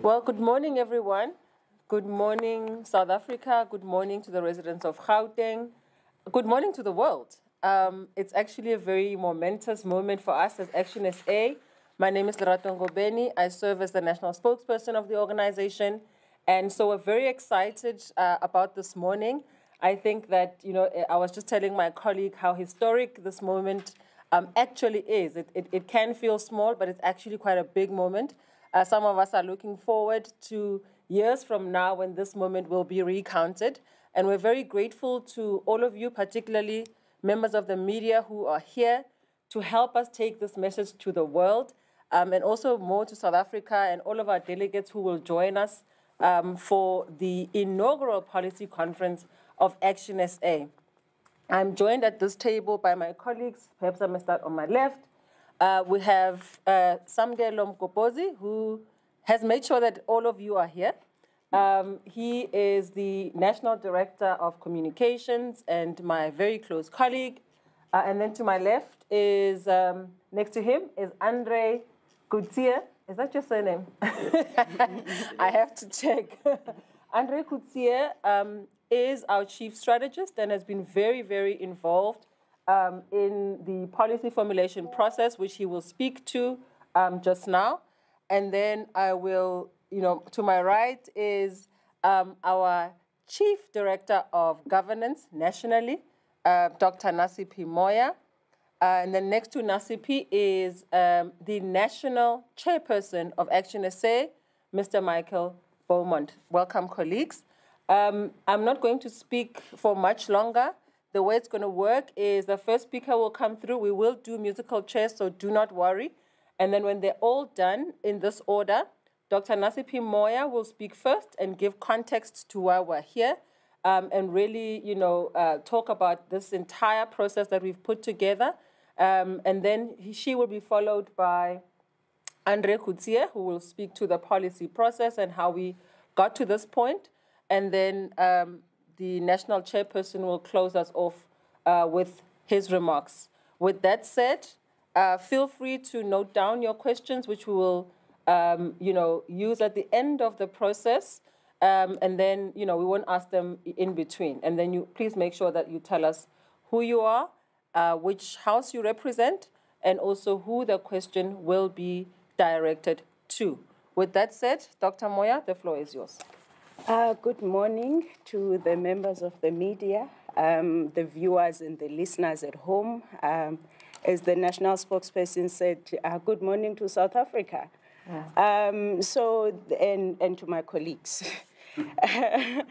Well, good morning, everyone. Good morning, South Africa. Good morning to the residents of Gauteng. Good morning to the world. It's actually a very momentous moment for us as ActionSA. My name is Lerato Ngobeni. I serve as the national spokesperson of the organization. And so we're very excited about this morning. I think that, I was just telling my colleague how historic this moment actually is. It can feel small, but it's actually quite a big moment. Some of us are looking forward to years from now when this moment will be recounted. And we're very grateful to all of you, particularly members of the media who are here to help us take this message to the world, and also more to South Africa and all of our delegates who will join us for the inaugural policy conference of ActionSA. I'm joined at this table by my colleagues. Perhaps I may start on my left. We have Samgelo Mkopozi, who has made sure that all of you are here. He is the National Director of Communications and my very close colleague. And then to my left is, next to him, is Andre Coutier. Is that your surname? I have to check. Andre Coutier is our chief strategist and has been very, very involved in the policy formulation process, which he will speak to just now. And then I will, to my right is our Chief Director of Governance nationally, Dr. Nasipi Moya. And then next to Nasipi is the National Chairperson of ActionSA, Mr. Michael Beaumont. Welcome, colleagues. I'm not going to speak for much longer. The way it's going to work is the first speaker will come through. We will do musical chairs, so do not worry. And then when they're all done in this order, Dr. Nasipi Moya will speak first and give context to why we're here, and really, talk about this entire process that we've put together. And then she will be followed by Andre Coutier, who will speak to the policy process and how we got to this point. And then the national chairperson will close us off with his remarks. With that said, feel free to note down your questions, which we will, use at the end of the process. And then, we won't ask them in between. And then you please make sure that you tell us who you are, which house you represent, and also who the question will be directed to. With that said, Dr. Moya, the floor is yours. Good morning to the members of the media, the viewers and the listeners at home. As the national spokesperson said, good morning to South Africa. Yeah. And to my colleagues. The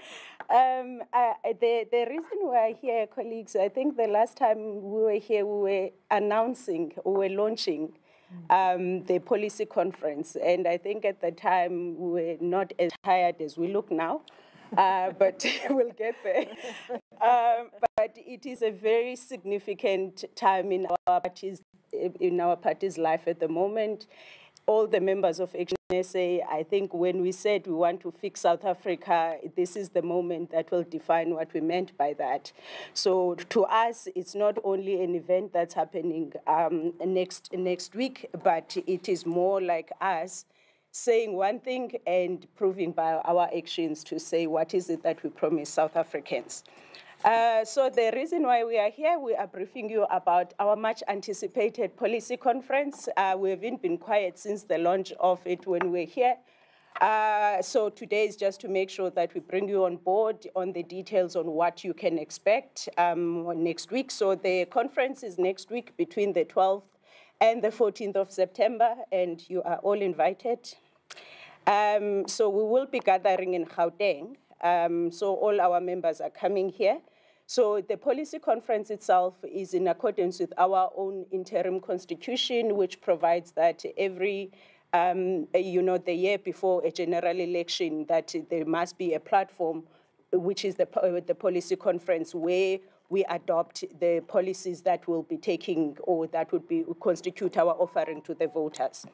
reason we are here, colleagues, I think the last time we were here, we were announcing, we were launching the policy conference. And I think at the time we were not as tired as we look now, but we'll get there. But it is a very significant time in our party's life at the moment. All the members of ActionSA, I think when we said we want to fix South Africa, this is the moment that will define what we meant by that. So to us, it's not only an event that's happening next week, but it is more like us saying one thing and proving by our actions to say what is it that we promise South Africans. So the reason why we are here, we are briefing you about our much-anticipated policy conference. We haven't been quiet since the launch of it when we were here. So today is just to make sure that we bring you on board on the details on what you can expect next week. So the conference is next week between the 12th and the 14th of September, and you are all invited. So we will be gathering in Gauteng. So all our members are coming here. So the policy conference itself is in accordance with our own interim constitution, which provides that every, the year before a general election, that there must be a platform, which is the policy conference, where we adopt the policies that will be taking or that would constitute our offering to the voters.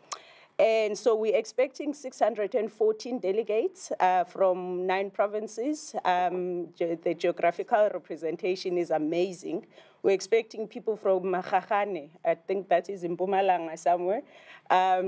And so we're expecting 614 delegates from 9 provinces. The geographical representation is amazing. We're expecting people from Makgakgane, I think that is in Mpumalanga somewhere,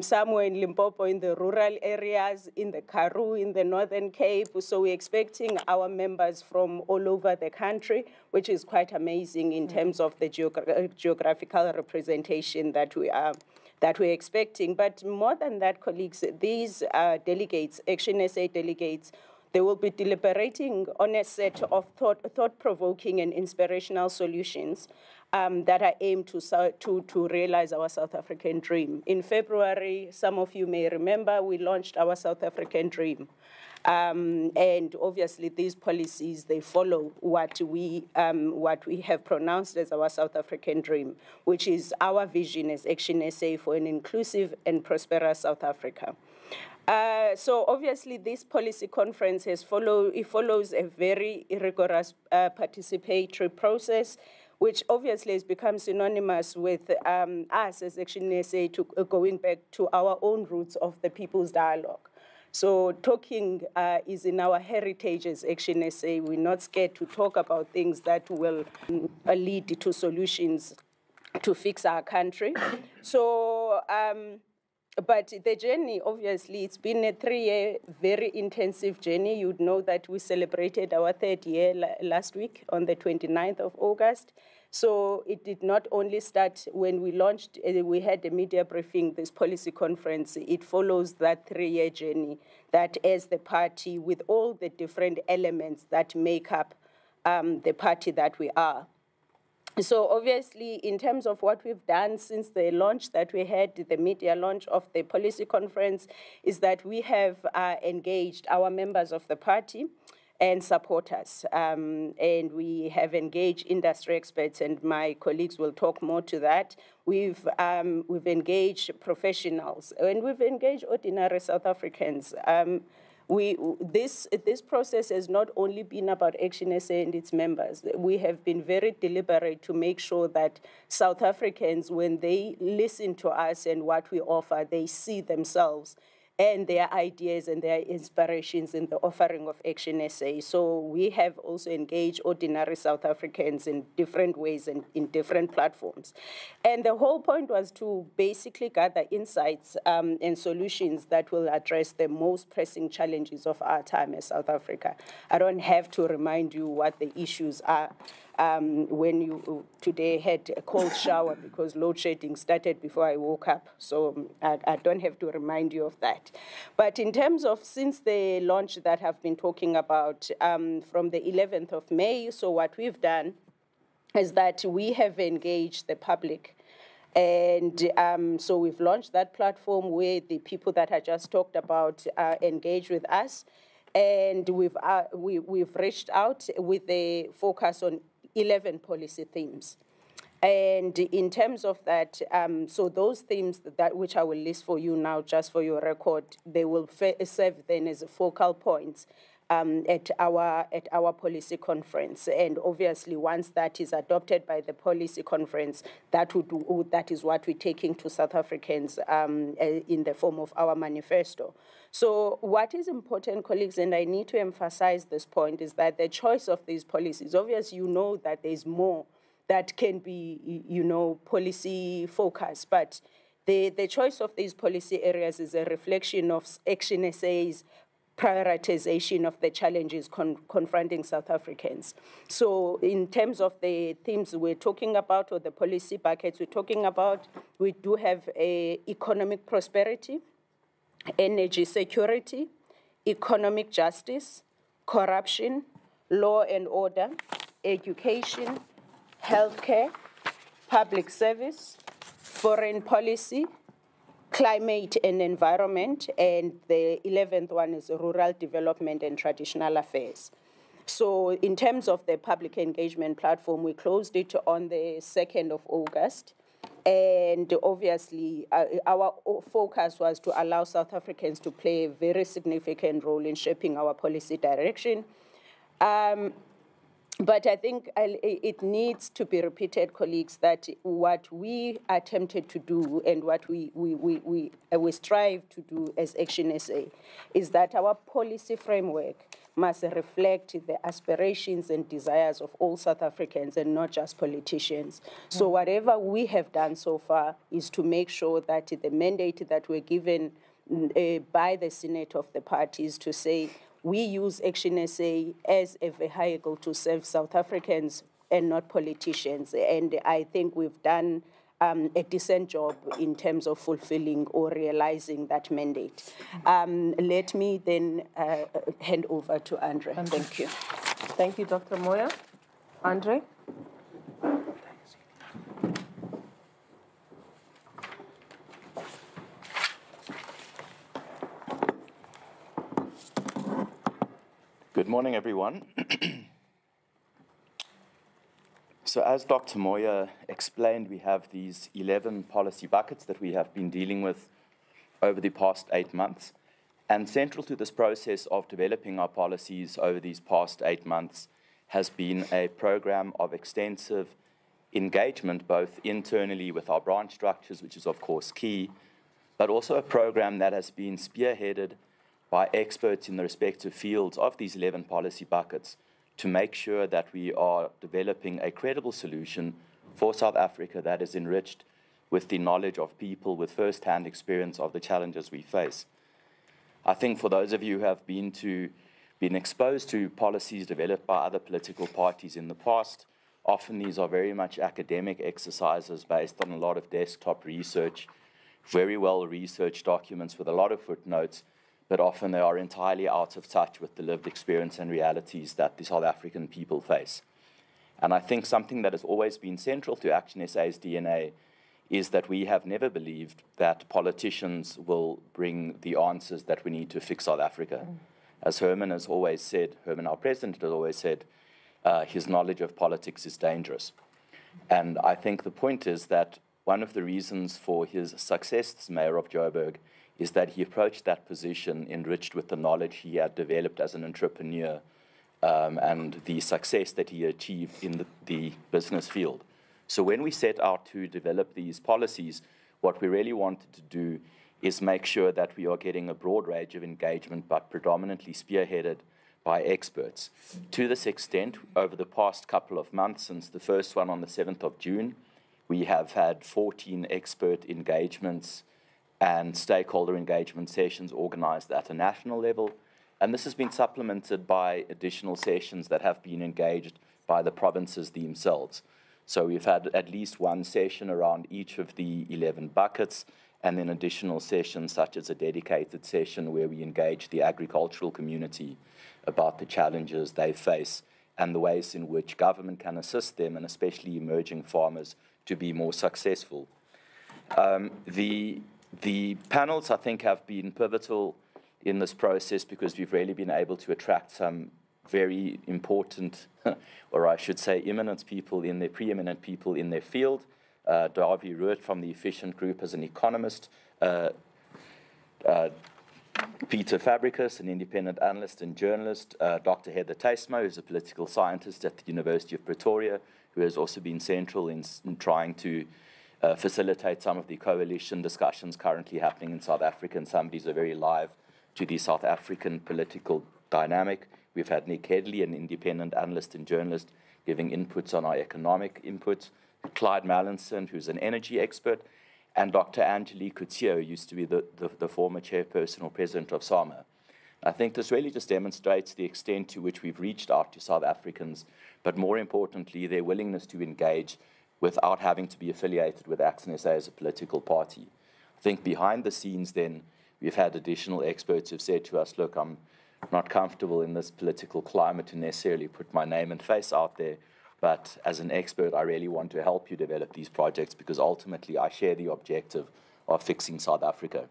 somewhere in Limpopo, in the rural areas, in the Karoo, in the Northern Cape. So we're expecting our members from all over the country, which is quite amazing in terms of the geographical representation that we're expecting. But more than that, colleagues, these delegates, ActionSA delegates, they will be deliberating on a set of thought-provoking and inspirational solutions that are aimed to realize our South African dream. In February, some of you may remember, we launched our South African dream. And obviously, these policies, they follow what we have pronounced as our South African dream, which is our vision as ActionSA for an inclusive and prosperous South Africa. So obviously, this policy conference follows a very rigorous participatory process, which obviously has become synonymous with us as ActionSA going back to our own roots of the People's Dialogue. So talking is in our heritage as ActionSA. We're not scared to talk about things that will lead to solutions to fix our country. So, but the journey, obviously, it's been a 3-year, very intensive journey. You'd know that we celebrated our 3rd year last week on the 29th of August. So it did not only start when we launched, we had a media briefing, this policy conference. It follows that 3-year journey that as the party, with all the different elements that make up the party that we are. So obviously, in terms of what we've done since the launch that we had, the media launch of the policy conference, is that we have engaged our members of the party and supporters. And we have engaged industry experts, and my colleagues will talk more to that. We've engaged professionals, and we've engaged ordinary South Africans. This process has not only been about ActionSA and its members. We have been very deliberate to make sure that South Africans, when they listen to us and what we offer, they see themselves and their ideas and their inspirations in the offering of ActionSA. So we have also engaged ordinary South Africans in different ways and in different platforms. And the whole point was to basically gather insights and solutions that will address the most pressing challenges of our time as South Africa. I don't have to remind you what the issues are. When you today had a cold shower because load shedding started before I woke up. So I don't have to remind you of that. But in terms of since the launch that I've been talking about from the 11th of May, so what we've done is that we have engaged the public. And so we've launched that platform where the people that I just talked about engage with us. And we've reached out with a focus on 11 policy themes. And in terms of that, so those themes that which I will list for you now, just for your record, they will serve then as focal points at our policy conference. And obviously, once that is adopted by the policy conference, that is what we're taking to South Africans in the form of our manifesto. So what is important, colleagues, and I need to emphasize this point, is that the choice of these policies, obviously, you know that there's more that can be, policy focused, but the choice of these policy areas is a reflection of ActionSA's prioritization of the challenges confronting South Africans. So in terms of the themes we're talking about, or the policy buckets we're talking about, we do have economic prosperity, energy security, economic justice, corruption, law and order, education, healthcare, public service, foreign policy, climate and environment, and the 11th one is rural development and traditional affairs. So in terms of the public engagement platform, we closed it on the 2nd of August. And obviously, our focus was to allow South Africans to play a very significant role in shaping our policy direction. But I think it needs to be repeated, colleagues, that what we attempted to do and what we strive to do as ActionSA is that our policy framework must reflect the aspirations and desires of all South Africans and not just politicians. So whatever we have done so far is to make sure that the mandate that we're given by the Senate of the parties to say we use ActionSA as a vehicle to serve South Africans and not politicians. And I think we've done a decent job in terms of fulfilling or realizing that mandate. Let me then hand over to Andre. Thank you. Thank you, Dr. Moya. Andre? Good morning, everyone. So as Dr. Moya explained, we have these 11 policy buckets that we have been dealing with over the past 8 months. And central to this process of developing our policies over these past 8 months has been a program of extensive engagement, both internally with our branch structures, which is of course key, but also a program that has been spearheaded by experts in the respective fields of these 11 policy buckets to make sure that we are developing a credible solution for South Africa that is enriched with the knowledge of people with first-hand experience of the challenges we face. I think for those of you who have been exposed to policies developed by other political parties in the past, often these are very much academic exercises based on a lot of desktop research, very well-researched documents with a lot of footnotes, but often they are entirely out of touch with the lived experience and realities that the South African people face. And I think something that has always been central to ActionSA's DNA is that we have never believed that politicians will bring the answers that we need to fix South Africa. As Herman has always said, Herman, our president, has always said, his knowledge of politics is dangerous. And I think the point is that one of the reasons for his success as mayor of Joburg is that he approached that position enriched with the knowledge he had developed as an entrepreneur and the success that he achieved in the business field. So when we set out to develop these policies, what we really wanted to do is make sure that we are getting a broad range of engagement, but predominantly spearheaded by experts. To this extent, over the past couple of months, since the first one on the 7th of June, we have had 14 expert engagements and stakeholder engagement sessions organized at a national level. And this has been supplemented by additional sessions that have been engaged by the provinces themselves. So we've had at least one session around each of the 11 buckets, and then additional sessions such as a dedicated session where we engage the agricultural community about the challenges they face and the ways in which government can assist them, and especially emerging farmers, to be more successful. The panels, I think, have been pivotal in this process because we've really been able to attract some very important, or I should say preeminent people in their field. Davy Root from the Efficient Group as an economist, Peter Fabricus, an independent analyst and journalist, Dr. Heather Taismo, who's a political scientist at the University of Pretoria, who has also been central in trying to facilitate some of the coalition discussions currently happening in South Africa, and somebody's very live to the South African political dynamic. We've had Nick Headley, an independent analyst and journalist, giving inputs on our economic inputs, Clyde Mallinson, who's an energy expert, and Dr. Angelique Coetzee, who used to be the former chairperson or president of SAMA. I think this really just demonstrates the extent to which we've reached out to South Africans, but more importantly, their willingness to engage without having to be affiliated with ActionSA as a political party. I think behind the scenes then, we've had additional experts who've said to us, look, I'm not comfortable in this political climate to necessarily put my name and face out there, but as an expert, I really want to help you develop these projects because ultimately I share the objective of fixing South Africa.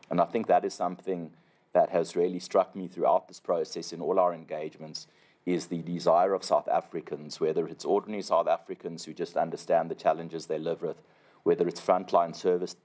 And I think that is something that has really struck me throughout this process in all our engagements, is the desire of South Africans, whether it's ordinary South Africans who just understand the challenges they live with, whether it's frontline service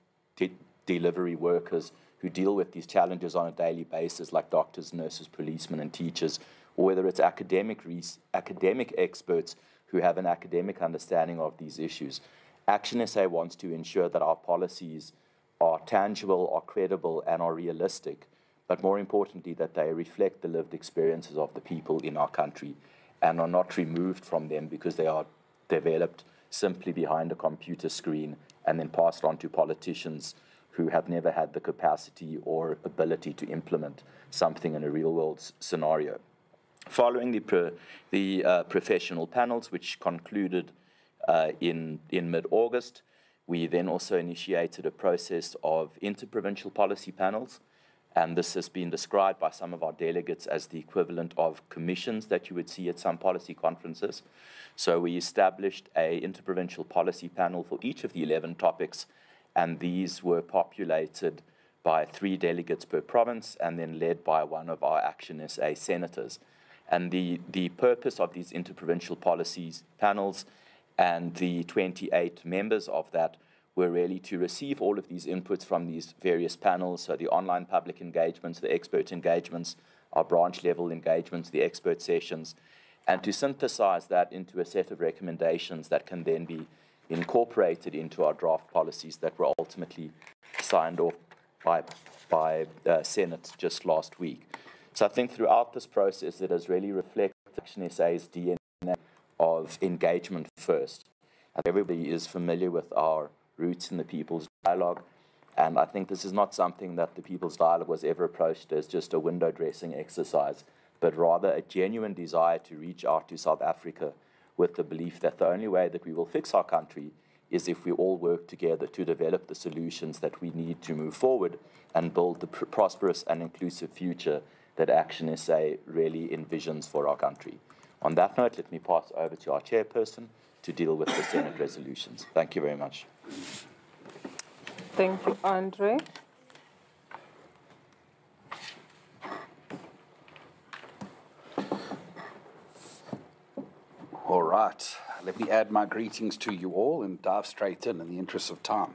delivery workers who deal with these challenges on a daily basis, like doctors, nurses, policemen, and teachers, or whether it's academic experts who have an academic understanding of these issues. ActionSA wants to ensure that our policies are tangible, are credible, and are realistic, but more importantly, that they reflect the lived experiences of the people in our country and are not removed from them because they are developed simply behind a computer screen and then passed on to politicians who have never had the capacity or ability to implement something in a real-world scenario. Following the professional panels, which concluded in mid-August, we then also initiated a process of interprovincial policy panels, and this has been described by some of our delegates as the equivalent of commissions that you would see at some policy conferences. So we established an interprovincial policy panel for each of the 11 topics, and these were populated by 3 delegates per province and then led by one of our ActionSA senators. And the purpose of these interprovincial policies panels and the 28 members of that were really to receive all of these inputs from these various panels, so the online public engagements, the expert engagements, our branch level engagements, the expert sessions, and to synthesize that into a set of recommendations that can then be incorporated into our draft policies that were ultimately signed off by Senate just last week. So I think throughout this process, it has really reflected ActionSA's DNA of engagement first. And everybody is familiar with our roots in the People's Dialogue, and I think this is not something that the People's Dialogue was ever approached as just a window dressing exercise, but rather a genuine desire to reach out to South Africa with the belief that the only way that we will fix our country is if we all work together to develop the solutions that we need to move forward and build the prosperous and inclusive future that ActionSA really envisions for our country. On that note, let me pass over to our chairperson to deal with the Senate resolutions. Thank you very much. Thank you, Andre. All right, let me add my greetings to you all and dive straight in the interest of time.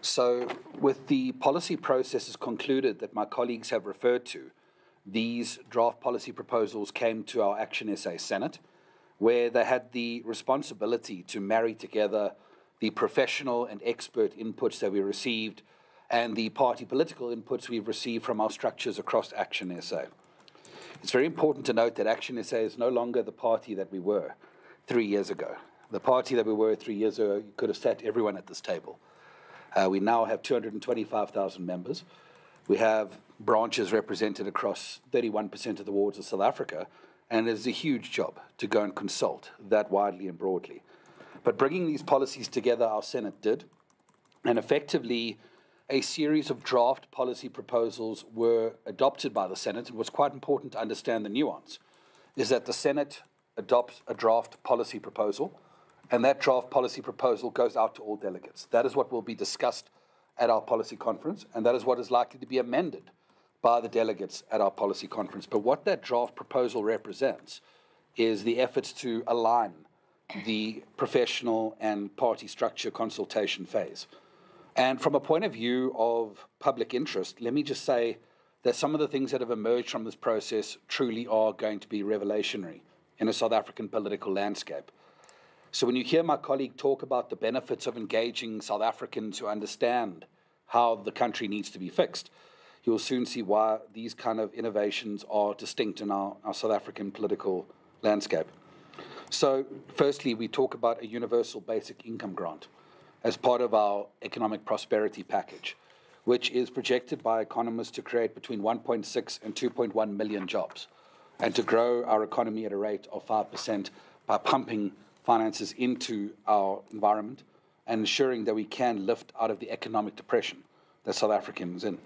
So, with the policy processes concluded that my colleagues have referred to, these draft policy proposals came to our ActionSA Senate, where they had the responsibility to marry together the professional and expert inputs that we received and the party political inputs we've received from our structures across ActionSA. It's very important to note that ActionSA is no longer the party that we were 3 years ago. The party that we were 3 years ago, you could have sat everyone at this table. We now have 225,000 members. We have branches represented across 31% of the wards of South Africa, and it's a huge job to go and consult that widely and broadly. But bringing these policies together, our Senate did, and effectively a series of draft policy proposals were adopted by the Senate. And what's quite important to understand the nuance is that the Senate adopts a draft policy proposal, and that draft policy proposal goes out to all delegates. That is what will be discussed at our policy conference, and that is what is likely to be amended by the delegates at our policy conference. But what that draft proposal represents is the efforts to align the professional and party structure consultation phase. And from a point of view of public interest, let me just say that some of the things that have emerged from this process truly are going to be revelationary in a South African political landscape. So when you hear my colleague talk about the benefits of engaging South Africans who understand how the country needs to be fixed, you'll soon see why these kind of innovations are distinct in our South African political landscape. So firstly, we talk about a universal basic income grant as part of our economic prosperity package, which is projected by economists to create between 1.6 and 2.1 million jobs, and to grow our economy at a rate of 5% by pumping finances into our environment and ensuring that we can lift out of the economic depression that South Africa is in.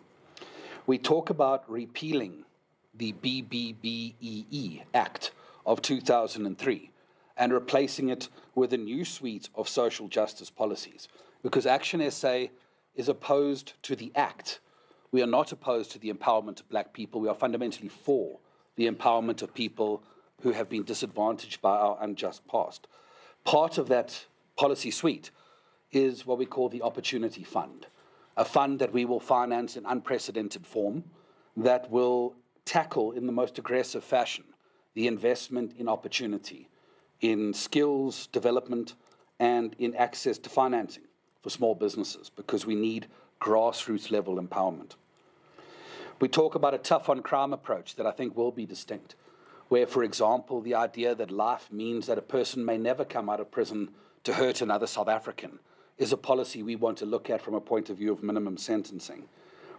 We talk about repealing the BBBEE Act of 2003 and replacing it with a new suite of social justice policies, because ActionSA is opposed to the act. We are not opposed to the empowerment of black people. We are fundamentally for the empowerment of people who have been disadvantaged by our unjust past. Part of that policy suite is what we call the Opportunity Fund, a fund that we will finance in unprecedented form that will tackle in the most aggressive fashion the investment in opportunity, in skills development, and in access to financing for small businesses, because we need grassroots level empowerment. We talk about a tough on crime approach that I think will be distinct, where, for example, the idea that life means that a person may never come out of prison to hurt another South African is a policy we want to look at from a point of view of minimum sentencing,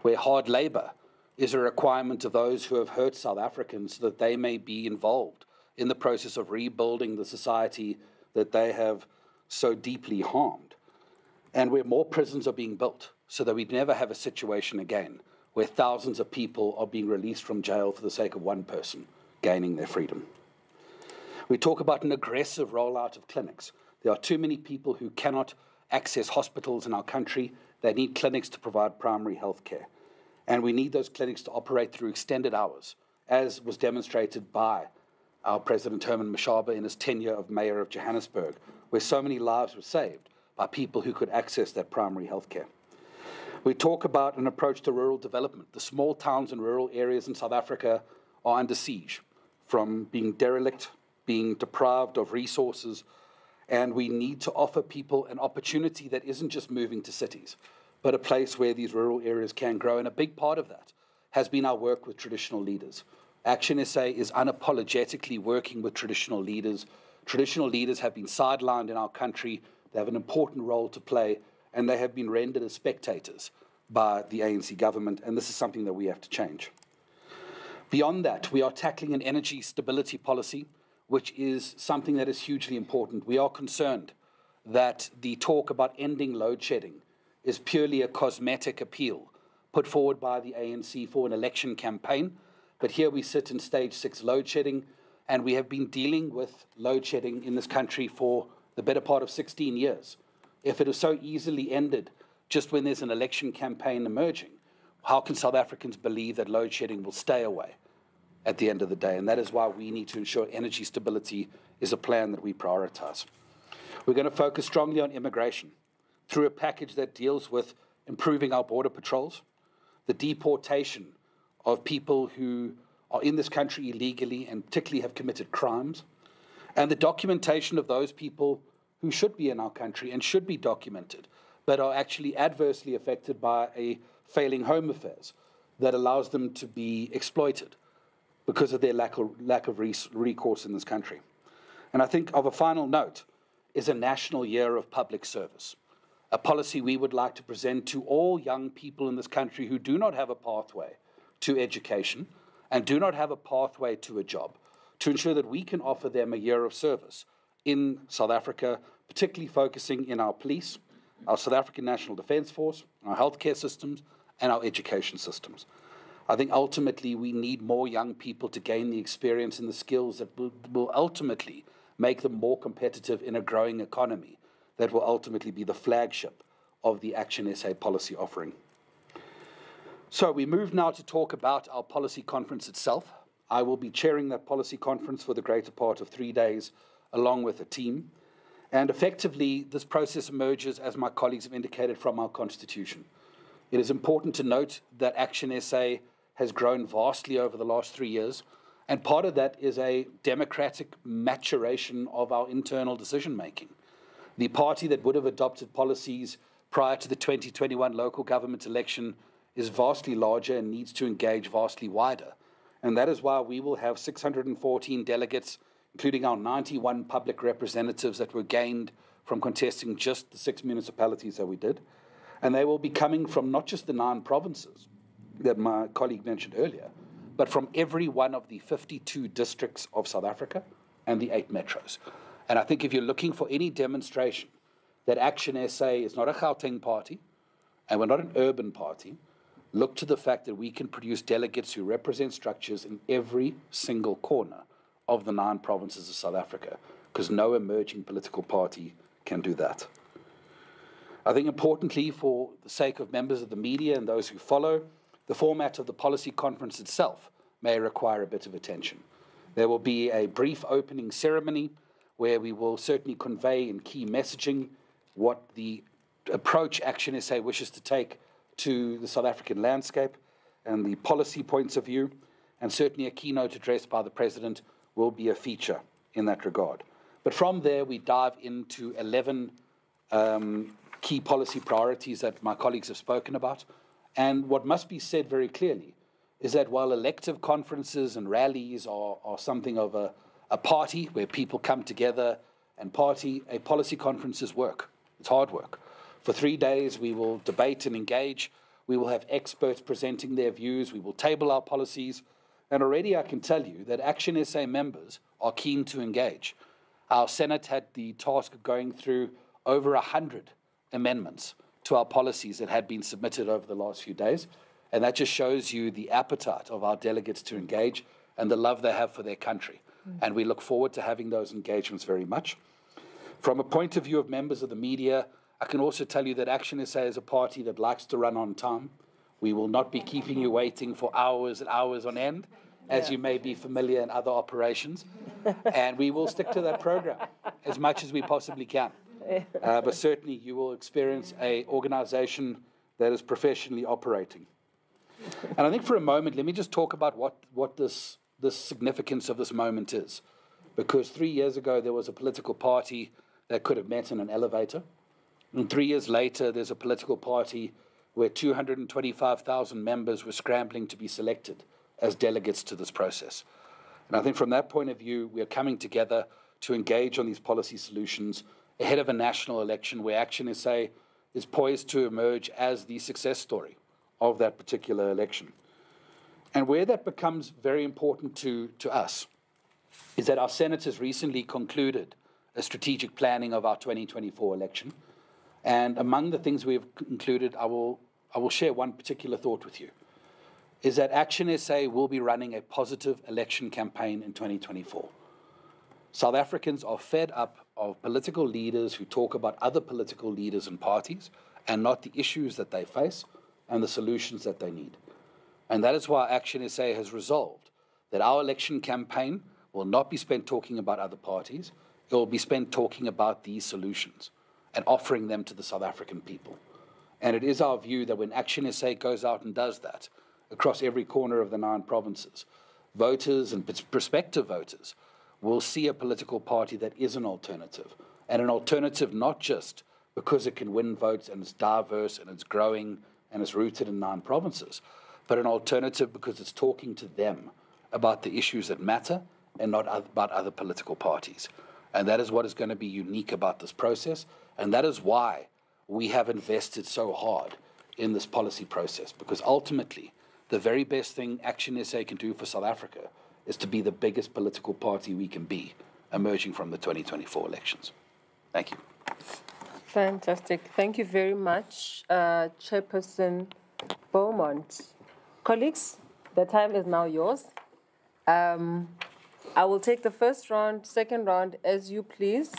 where hard labor is a requirement of those who have hurt South Africans so that they may be involved in the process of rebuilding the society that they have so deeply harmed, and where more prisons are being built so that we never have a situation again where thousands of people are being released from jail for the sake of one person gaining their freedom. We talk about an aggressive rollout of clinics. There are too many people who cannot access hospitals in our country. They need clinics to provide primary health care. And we need those clinics to operate through extended hours, as was demonstrated by our President Herman Mashaba in his tenure of Mayor of Johannesburg, where so many lives were saved by people who could access that primary health care. We talk about an approach to rural development. The small towns and rural areas in South Africa are under siege from being derelict, being deprived of resources, and we need to offer people an opportunity that isn't just moving to cities, but a place where these rural areas can grow. And a big part of that has been our work with traditional leaders. ActionSA is unapologetically working with traditional leaders. Traditional leaders have been sidelined in our country. They have an important role to play, and they have been rendered as spectators by the ANC government, and this is something that we have to change. Beyond that, we are tackling an energy stability policy, which is something that is hugely important. We are concerned that the talk about ending load shedding is purely a cosmetic appeal put forward by the ANC for an election campaign. But here we sit in stage 6 load shedding, and we have been dealing with load shedding in this country for the better part of 16 years. If it is so easily ended just when there's an election campaign emerging, how can South Africans believe that load shedding will stay away at the end of the day? And that is why we need to ensure energy stability is a plan that we prioritize. We're going to focus strongly on immigration through a package that deals with improving our border patrols, the deportation of people who are in this country illegally and particularly have committed crimes, and the documentation of those people who should be in our country and should be documented, but are actually adversely affected by a failing Home Affairs that allows them to be exploited because of their lack of recourse in this country. And I think of a final note is a national year of public service, a policy we would like to present to all young people in this country who do not have a pathway to education and do not have a pathway to a job, to ensure that we can offer them a year of service in South Africa, particularly focusing in our police, our South African National Defence Force, our healthcare systems, and our education systems. I think ultimately we need more young people to gain the experience and the skills that will ultimately make them more competitive in a growing economy that will ultimately be the flagship of the ActionSA policy offering. So we move now to talk about our policy conference itself. I will be chairing that policy conference for the greater part of 3 days, along with a team. And effectively, this process emerges, as my colleagues have indicated, from our Constitution. It is important to note that ActionSA has grown vastly over the last 3 years, and part of that is a democratic maturation of our internal decision-making. The party that would have adopted policies prior to the 2021 local government election is vastly larger and needs to engage vastly wider. And that is why we will have 614 delegates, including our 91 public representatives that were gained from contesting just the 6 municipalities that we did. And they will be coming from not just the 9 provinces that my colleague mentioned earlier, but from every one of the 52 districts of South Africa and the 8 metros. And I think if you're looking for any demonstration that ActionSA is not a Gauteng party and we're not an urban party, look to the fact that we can produce delegates who represent structures in every single corner of the 9 provinces of South Africa, because no emerging political party can do that. I think importantly, for the sake of members of the media and those who follow, the format of the policy conference itself may require a bit of attention. There will be a brief opening ceremony where we will certainly convey in key messaging what the approach ActionSA wishes to take to the South African landscape and the policy points of view, and certainly a keynote address by the President will be a feature in that regard. But from there, we dive into 11 key policy priorities that my colleagues have spoken about. And what must be said very clearly is that while elective conferences and rallies are something of a party where people come together and party, a policy conference is work. It's hard work. For 3 days, we will debate and engage. We will have experts presenting their views. We will table our policies. And already I can tell you that ActionSA members are keen to engage. Our Senate had the task of going through over 100 amendments to our policies that had been submitted over the last few days. And that just shows you the appetite of our delegates to engage and the love they have for their country. And we look forward to having those engagements very much. From a point of view of members of the media, I can also tell you that ActionSA is a party that likes to run on time. We will not be keeping you waiting for hours and hours on end, as you may be familiar in other operations. And we will stick to that program as much as we possibly can. But certainly you will experience an organization that is professionally operating. And I think for a moment, let me just talk about what this significance of this moment is. Because 3 years ago, there was a political party that could have met in an elevator. And 3 years later, there's a political party where 225,000 members were scrambling to be selected as delegates to this process. And I think from that point of view, we are coming together to engage on these policy solutions ahead of a national election where ActionSA is poised to emerge as the success story of that particular election. And where that becomes very important to us is that our Senate has recently concluded a strategic planning of our 2024 election. And among the things we have included, I will share one particular thought with you, is that ActionSA will be running a positive election campaign in 2024. South Africans are fed up of political leaders who talk about other political leaders and parties and not the issues that they face and the solutions that they need. And that is why ActionSA has resolved that our election campaign will not be spent talking about other parties. It will be spent talking about these solutions and offering them to the South African people. And it is our view that when ActionSA goes out and does that across every corner of the 9 provinces, voters and prospective voters will see a political party that is an alternative, and an alternative not just because it can win votes and it's diverse and it's growing and it's rooted in 9 provinces, but an alternative because it's talking to them about the issues that matter and not about other political parties. And that is what is going to be unique about this process, and that is why we have invested so hard in this policy process, because ultimately the very best thing ActionSA can do for South Africa is to be the biggest political party we can be emerging from the 2024 elections. Thank you. Fantastic. Thank you very much, Chairperson Beaumont. Colleagues, the time is now yours. I will take the first round, second round, as you please.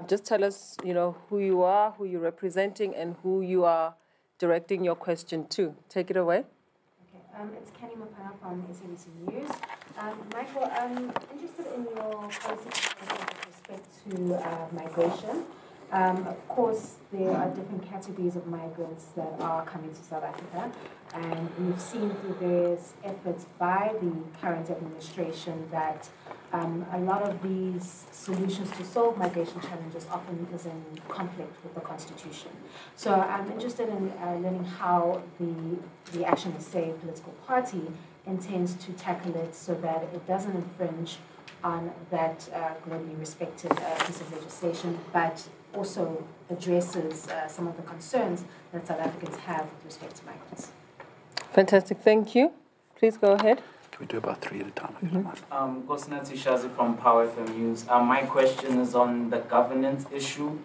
Just tell us, who you are, who you're representing, and who you are directing your question to. Take it away. Okay, it's Kenny Mapana from SABC News. Michael, I'm interested in your policy with respect to migration. Of course, there are different categories of migrants that are coming to South Africa, and we've seen through various efforts by the current administration that a lot of these solutions to solve migration challenges often is in conflict with the Constitution. So I'm interested in learning how the ActionSA political party intends to tackle it so that it doesn't infringe on that globally respected piece of legislation, but also addresses some of the concerns that South Africans have with respect to migrants. Fantastic. Thank you. Please go ahead. Can we do about 3 at a time, if you don't mind? Gosnati Shazi from Power FM News. My question is on the governance issue.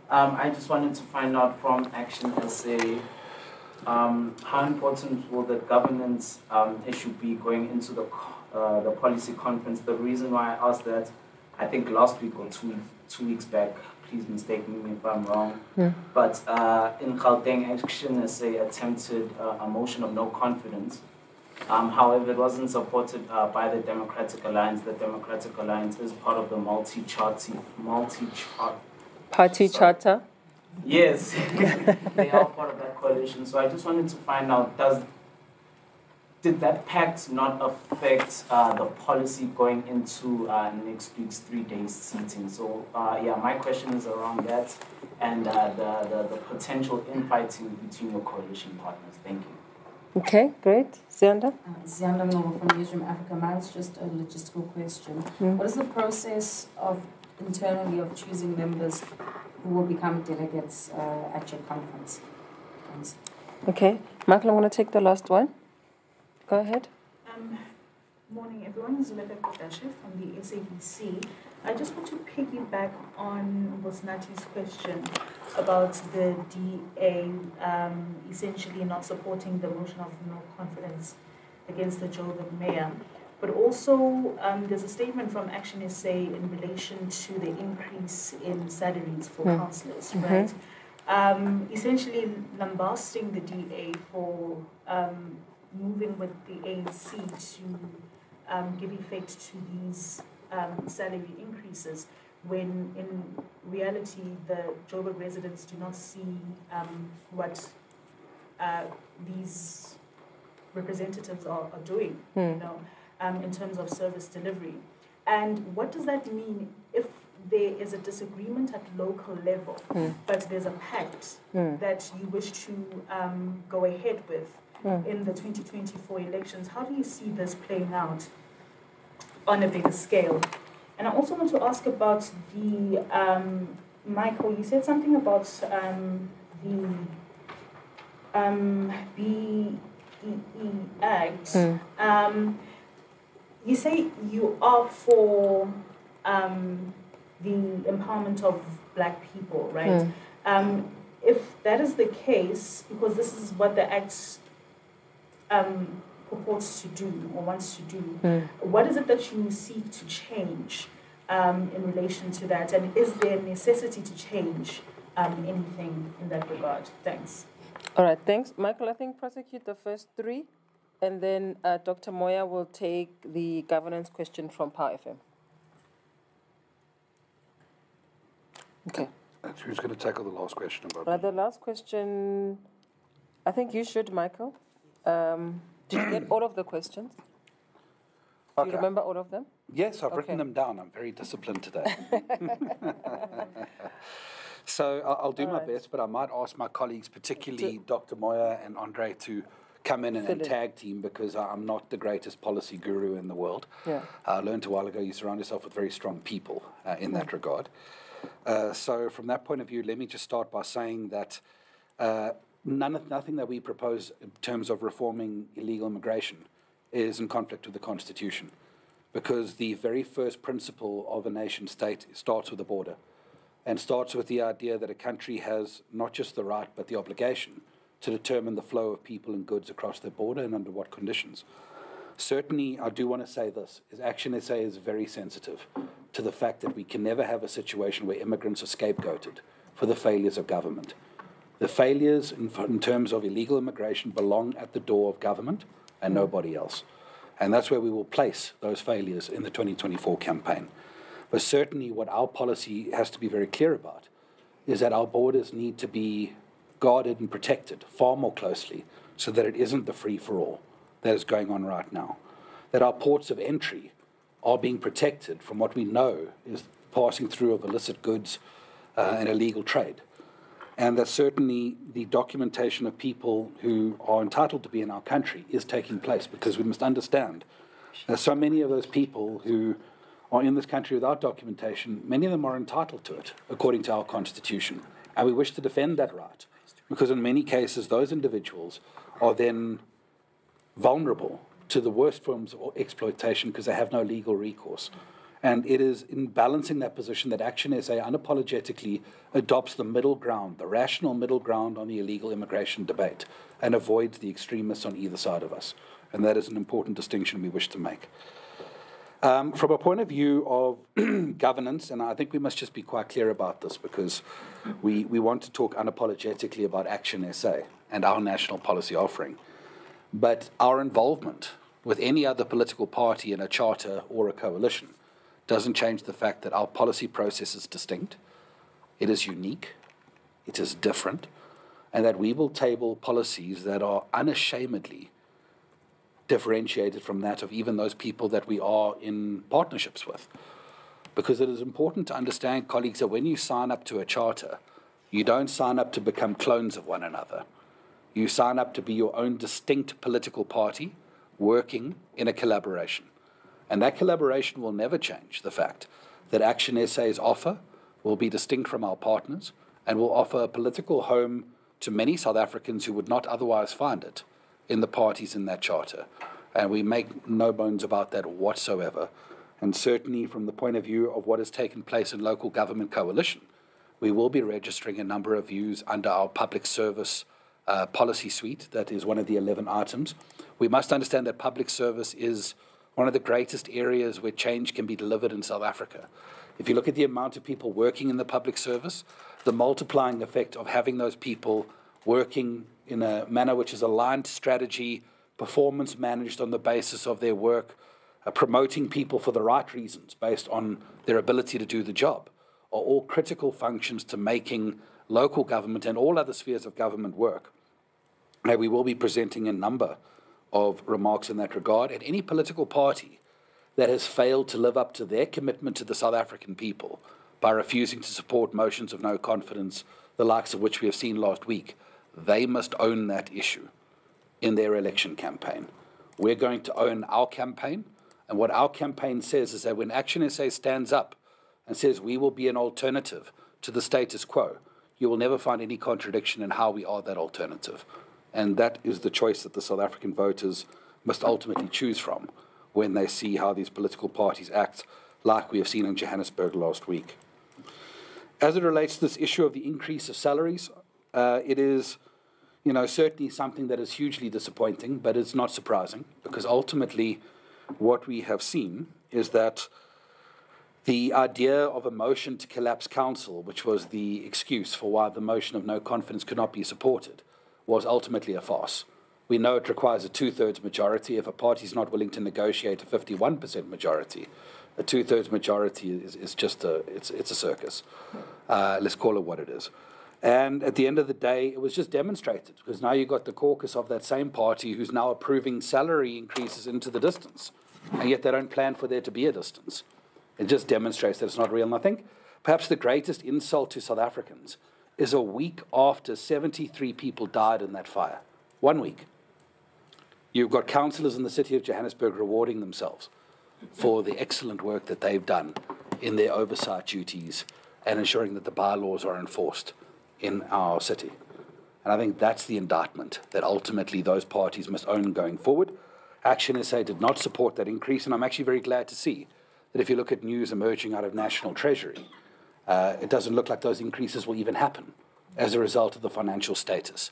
I just wanted to find out from ActionSA, how important will the governance issue be going into the policy conference? The reason why I asked that, I think last week or two weeks back, please mistake me if I'm wrong, but in Gauteng, ActionSA attempted a motion of no confidence. However, it wasn't supported by the Democratic Alliance. The Democratic Alliance is part of the Party charter? Yes, they are part of that coalition. So I just wanted to find out, did that pact not affect the policy going into next week's 3-day seating? So, yeah, my question is around that and the potential infighting between your coalition partners. Thank you. Okay, great. Zianda? Zianda Mnobo from Newsroom Africa. Mine's just a logistical question. What is the process of internally of choosing members who will become delegates at your conference? Thanks. Okay. Michael, I'm going to take the last one. Go ahead. Morning, everyone. Zuleka Kodashe from the SABC. I just want to piggyback on Bosnati's question about the DA essentially not supporting the motion of no confidence against the Joburg mayor. But also, there's a statement from ActionSA in relation to the increase in salaries for councillors, right? Essentially lambasting the DA for moving with the ANC to give effect to these salary increases, when in reality the Joburg residents do not see what these representatives are doing, you know, in terms of service delivery. And what does that mean if there is a disagreement at local level, but there's a pact that you wish to go ahead with in the 2024 elections? How do you see this playing out on a bigger scale? And I also want to ask about the, Michael, you said something about the BEE Act. You say you are for the empowerment of Black people, right? If that is the case, because this is what the Act purports to do or wants to do, what is it that you seek to change in relation to that? And is there necessity to change anything in that regard? Thanks. All right, thanks. Michael, I think prosecute the first three, and then Dr. Moya will take the governance question from Power FM. Okay. Who's going to tackle the last question about The last question, I think you should, Michael. Did you get all of the questions? Do you remember all of them? Yes, I've written them down. I'm very disciplined today. So I'll do my best, but I might ask my colleagues, particularly Dr. Moya and Andre, to come in and tag team, because I'm not the greatest policy guru in the world. I learned a while ago you surround yourself with very strong people in that regard. So from that point of view, let me just start by saying that nothing that we propose in terms of reforming illegal immigration is in conflict with the Constitution, because the very first principle of a nation state starts with the border, and starts with the idea that a country has not just the right but the obligation to determine the flow of people and goods across their border and under what conditions. Certainly, I do want to say this, is ActionSA is very sensitive to the fact that we can never have a situation where immigrants are scapegoated for the failures of government. The failures in terms of illegal immigration belong at the door of government and nobody else. And that's where we will place those failures in the 2024 campaign. But certainly what our policy has to be very clear about is that our borders need to be guarded and protected far more closely, so that it isn't the free-for-all that is going on right now. That our ports of entry are being protected from what we know is passing through of illicit goods and illegal trade. And that certainly the documentation of people who are entitled to be in our country is taking place, because we must understand that so many of those people who are in this country without documentation, many of them are entitled to it according to our Constitution. And we wish to defend that right, because in many cases those individuals are then vulnerable to the worst forms of exploitation because they have no legal recourse. And it is in balancing that position that ActionSA unapologetically adopts the middle ground, the rational middle ground on the illegal immigration debate, and avoids the extremists on either side of us. And that is an important distinction we wish to make. From a point of view of governance, and I think we must just be quite clear about this, because we want to talk unapologetically about ActionSA and our national policy offering. But our involvement with any other political party in a charter or a coalition doesn't change the fact that our policy process is distinct, it is unique, it is different, and that we will table policies that are unashamedly differentiated from that of even those people that we are in partnerships with. Because it is important to understand, colleagues, that when you sign up to a charter, you don't sign up to become clones of one another. You sign up to be your own distinct political party working in a collaboration. And that collaboration will never change the fact that ActionSA's offer will be distinct from our partners and will offer a political home to many South Africans who would not otherwise find it in the parties in that charter. And we make no bones about that whatsoever. And certainly from the point of view of what has taken place in local government coalition, we will be registering a number of views under our public service policy suite. That is one of the 11 items. We must understand that public service is one of the greatest areas where change can be delivered in South Africa. If you look at the amount of people working in the public service, the multiplying effect of having those people working in a manner which is aligned to strategy, performance managed on the basis of their work, promoting people for the right reasons based on their ability to do the job, are all critical functions to making local government and all other spheres of government work. Now, we will be presenting a number of remarks in that regard, and any political party that has failed to live up to their commitment to the South African people by refusing to support motions of no confidence, the likes of which we have seen last week, they must own that issue in their election campaign. We're going to own our campaign, and what our campaign says is that when ActionSA stands up and says we will be an alternative to the status quo, you will never find any contradiction in how we are that alternative. And that is the choice that the South African voters must ultimately choose from when they see how these political parties act, like we have seen in Johannesburg last week. As it relates to this issue of the increase of salaries, it is certainly something that is hugely disappointing, but it's not surprising, because ultimately what we have seen is that the idea of a motion to collapse council, which was the excuse for why the motion of no confidence could not be supported, was ultimately a farce. We know it requires a two-thirds majority. If a party is not willing to negotiate a 51% majority, a two-thirds majority is just it's a circus. Let's call it what it is. And at the end of the day, it was just demonstrated, because now you've got the caucus of that same party who's now approving salary increases into the distance, and yet they don't plan for there to be a distance. It just demonstrates that it's not real. And I think perhaps the greatest insult to South Africans is a week after 73 people died in that fire. 1 week. You've got councillors in the city of Johannesburg rewarding themselves for the excellent work that they've done in their oversight duties and ensuring that the bylaws are enforced in our city. And I think that's the indictment that ultimately those parties must own going forward. ActionSA did not support that increase, and I'm actually very glad to see that if you look at news emerging out of National Treasury, it doesn't look like those increases will even happen as a result of the financial status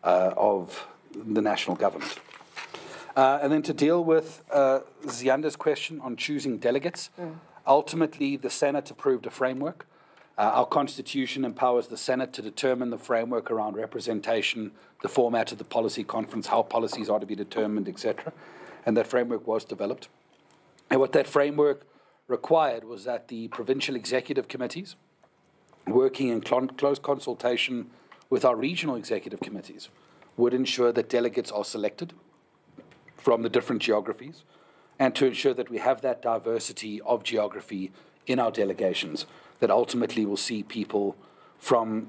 of the national government. And then to deal with Zianda's question on choosing delegates, ultimately the Senate approved a framework. Our Constitution empowers the Senate to determine the framework around representation, the format of the policy conference, how policies are to be determined, etc. And that framework was developed. And what that framework required was that the provincial executive committees, working in close consultation with our regional executive committees, would ensure that delegates are selected from the different geographies, and to ensure that we have that diversity of geography in our delegations that ultimately will see people from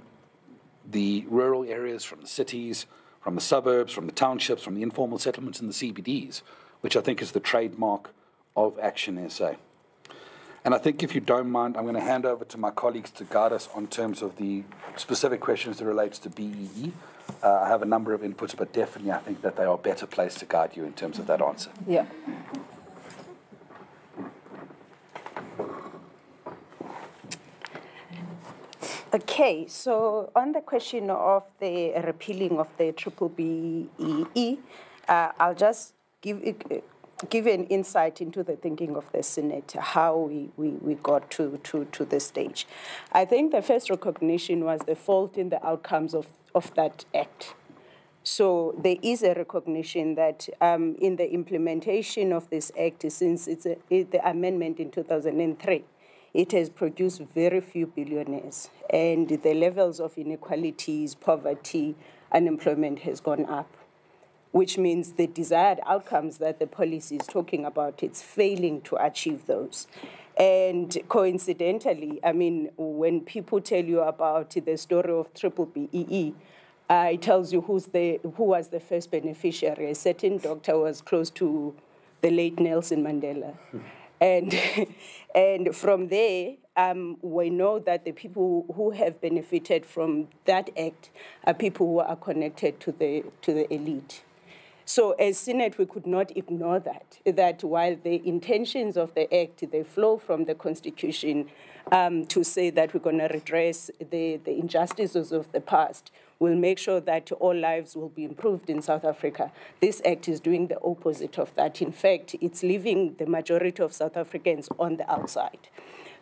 the rural areas, from the cities, from the suburbs, from the townships, from the informal settlements and the CBDs, which I think is the trademark of ActionSA. And I think, if you don't mind, I'm going to hand over to my colleagues to guide us on terms of the specific questions that relates to BEE. I have a number of inputs, but definitely I think that they are better placed to guide you in terms of that answer. Yeah. Okay, so on the question of the repealing of the BBBEE, I'll just give an insight into the thinking of the Senate, how we got to this stage. I think the first recognition was the fault in the outcomes of that act. So there is a recognition that in the implementation of this act, since the amendment in 2003, it has produced very few billionaires, and the levels of inequalities, poverty, unemployment has gone up. which means the desired outcomes that the policy is talking about, it's failing to achieve those. And coincidentally, I mean, when people tell you about the story of BBBEE, it tells you who was the first beneficiary. A certain doctor was close to the late Nelson Mandela. And from there, we know that the people who have benefited from that act are people who are connected to the elite. So as Senate, we could not ignore that while the intentions of the act, they flow from the Constitution to say that we're going to redress the injustices of the past, we'll make sure that all lives will be improved in South Africa. This act is doing the opposite of that. In fact, it's leaving the majority of South Africans on the outside.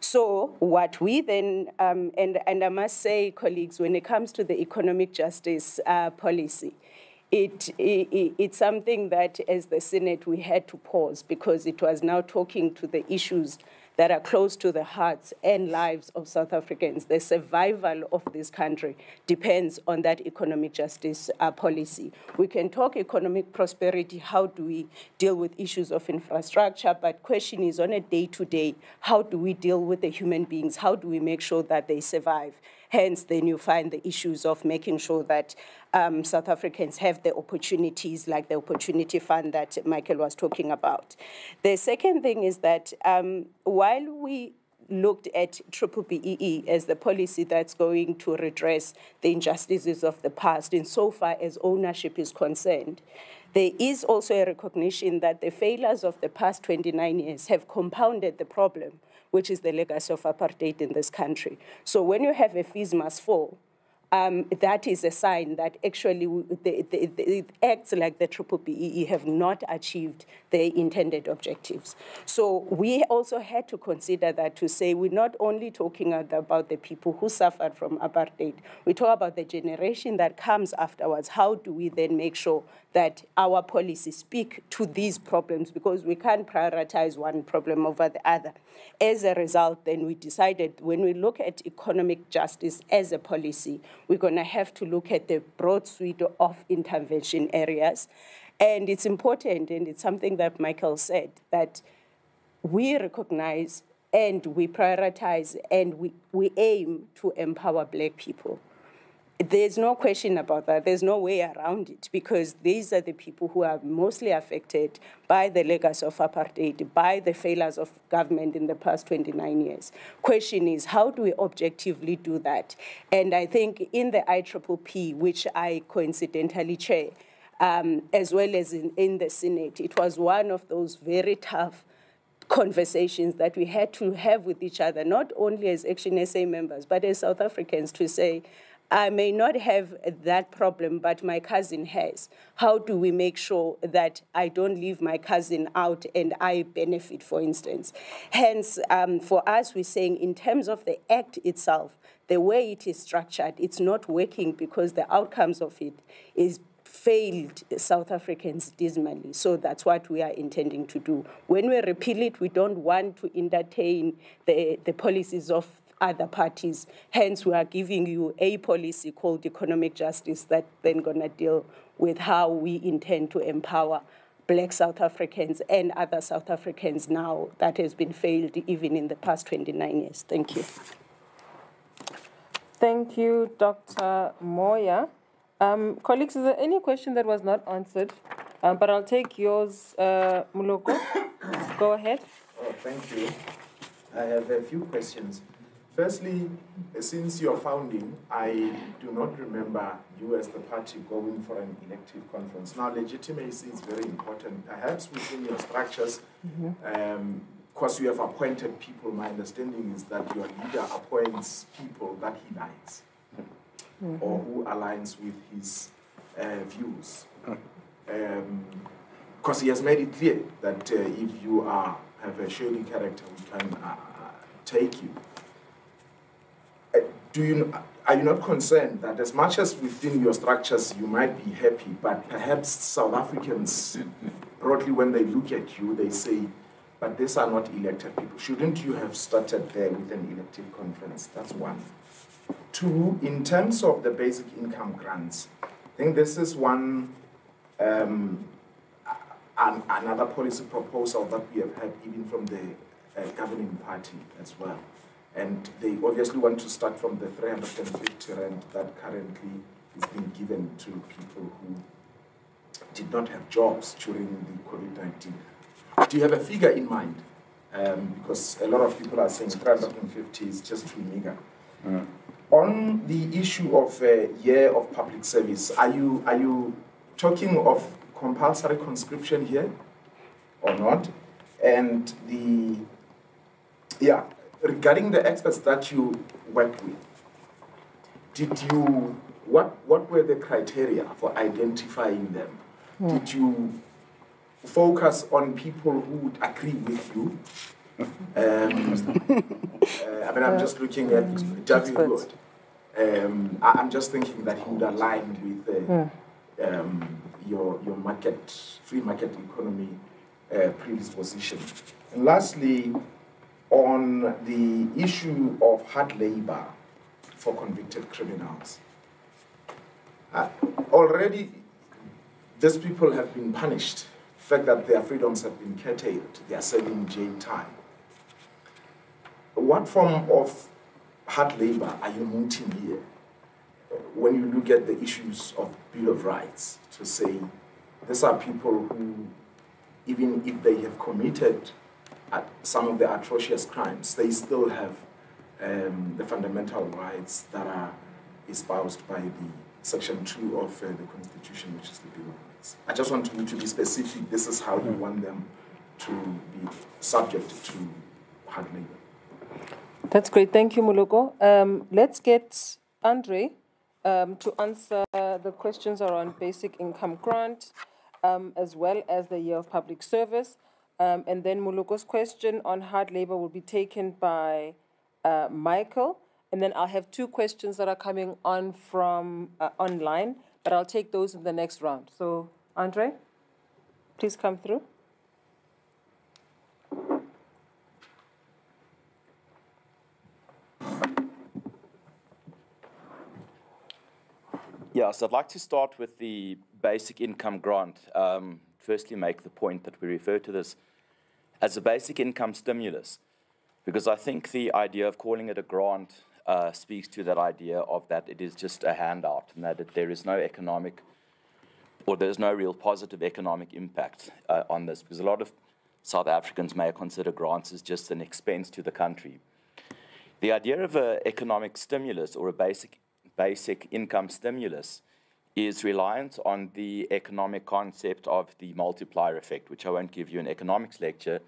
So what we then, and I must say, colleagues, when it comes to the economic justice policy, it's something that as the Senate we had to pause because it was now talking to the issues that are close to the hearts and lives of South Africans. The survival of this country depends on that economic justice policy. We can talk economic prosperity, how do we deal with issues of infrastructure, but question is on a day-to-day, how do we deal with the human beings? How do we make sure that they survive? Hence, then you find the issues of making sure that South Africans have the opportunities, like the Opportunity Fund that Michael was talking about. The second thing is that while we looked at BBBEE as the policy that's going to redress the injustices of the past insofar as ownership is concerned, there is also a recognition that the failures of the past 29 years have compounded the problem, which is the legacy of apartheid in this country. So when you have a fees must fall, that is a sign that actually the acts like the BBBEE have not achieved their intended objectives. So we also had to consider that to say we're not only talking about the people who suffered from apartheid, we talk about the generation that comes afterwards. How do we then make sure that our policies speak to these problems, because we can't prioritize one problem over the other. As a result, then we decided when we look at economic justice as a policy, we're going to have to look at the broad suite of intervention areas. And it's important, and it's something that Michael said, that we recognize and we prioritize and we aim to empower Black people. There's no question about that. There's no way around it, because these are the people who are mostly affected by the legacy of apartheid, by the failures of government in the past 29 years. Question is, how do we objectively do that? And I think in the IPPP, which I coincidentally chair, as well as in the Senate, it was one of those very tough conversations that we had to have with each other, not only as ActionSA members, but as South Africans, to say, I may not have that problem, but my cousin has. How do we make sure that I don't leave my cousin out and I benefit, for instance? Hence, for us, we're saying in terms of the act itself, the way it is structured, it's not working because the outcomes of it is failed South Africans dismally. So that's what we are intending to do. When we repeal it, we don't want to entertain the policies of other parties. Hence, we are giving you a policy called economic justice that then going to deal with how we intend to empower Black South Africans and other South Africans now that has been failed even in the past 29 years. Thank you. Thank you, Dr. Moya. Colleagues, is there any question that was not answered? But I'll take yours, Muloko. Go ahead. Oh, thank you. I have a few questions. Firstly, since your founding, I do not remember you as the party going for an elective conference. Now, legitimacy is very important. Perhaps within your structures, because you have appointed people, my understanding is that your leader appoints people that he likes or who aligns with his views. Because he has made it clear that if you have a shady character, we can take you. Are you not concerned that as much as within your structures you might be happy, but perhaps South Africans, broadly when they look at you, they say, but these are not elected people. Shouldn't you have started there with an elective conference? That's one. Two, in terms of the basic income grants, I think this is one another policy proposal that we have had even from the governing party as well. And they obviously want to start from the 350 rand that currently is being given to people who did not have jobs during the COVID-19. Do you have a figure in mind? Because a lot of people are saying 350 is just too meager. On the issue of a year of public service, are you talking of compulsory conscription here or not? And regarding the experts that you worked with, what were the criteria for identifying them? Did you focus on people who would agree with you? I'm just looking at David Wood. I'm just thinking that he would align with your free market economy predisposition. And lastly, on the issue of hard labor for convicted criminals. Already, these people have been punished. The fact that their freedoms have been curtailed, they are serving jail time. What form of hard labor are you noting here when you look at the issues of Bill of Rights to say these are people who, even if they have committed some of the atrocious crimes, they still have the fundamental rights that are espoused by the Section 2 of the Constitution, which is the Bill of Rights. I just want you to be specific. This is how you want them to be subject to hard labor. That's great. Thank you, Muloko. Let's get Andre to answer the questions around basic income grant, as well as the year of public service. And then Muluko's question on hard labor will be taken by Michael. And then I'll have two questions that are coming on from online, but I'll take those in the next round. So, Andre, please come through. Yeah, so I'd like to start with the basic income grant. Firstly, make the point that we refer to this as a basic income stimulus, because I think the idea of calling it a grant speaks to that idea of that it is just a handout and that there is no economic or there's no real positive economic impact on this, because a lot of South Africans may consider grants as just an expense to the country. The idea of an economic stimulus or a basic income stimulus is reliant on the economic concept of the multiplier effect, which I won't give you an economics lecture,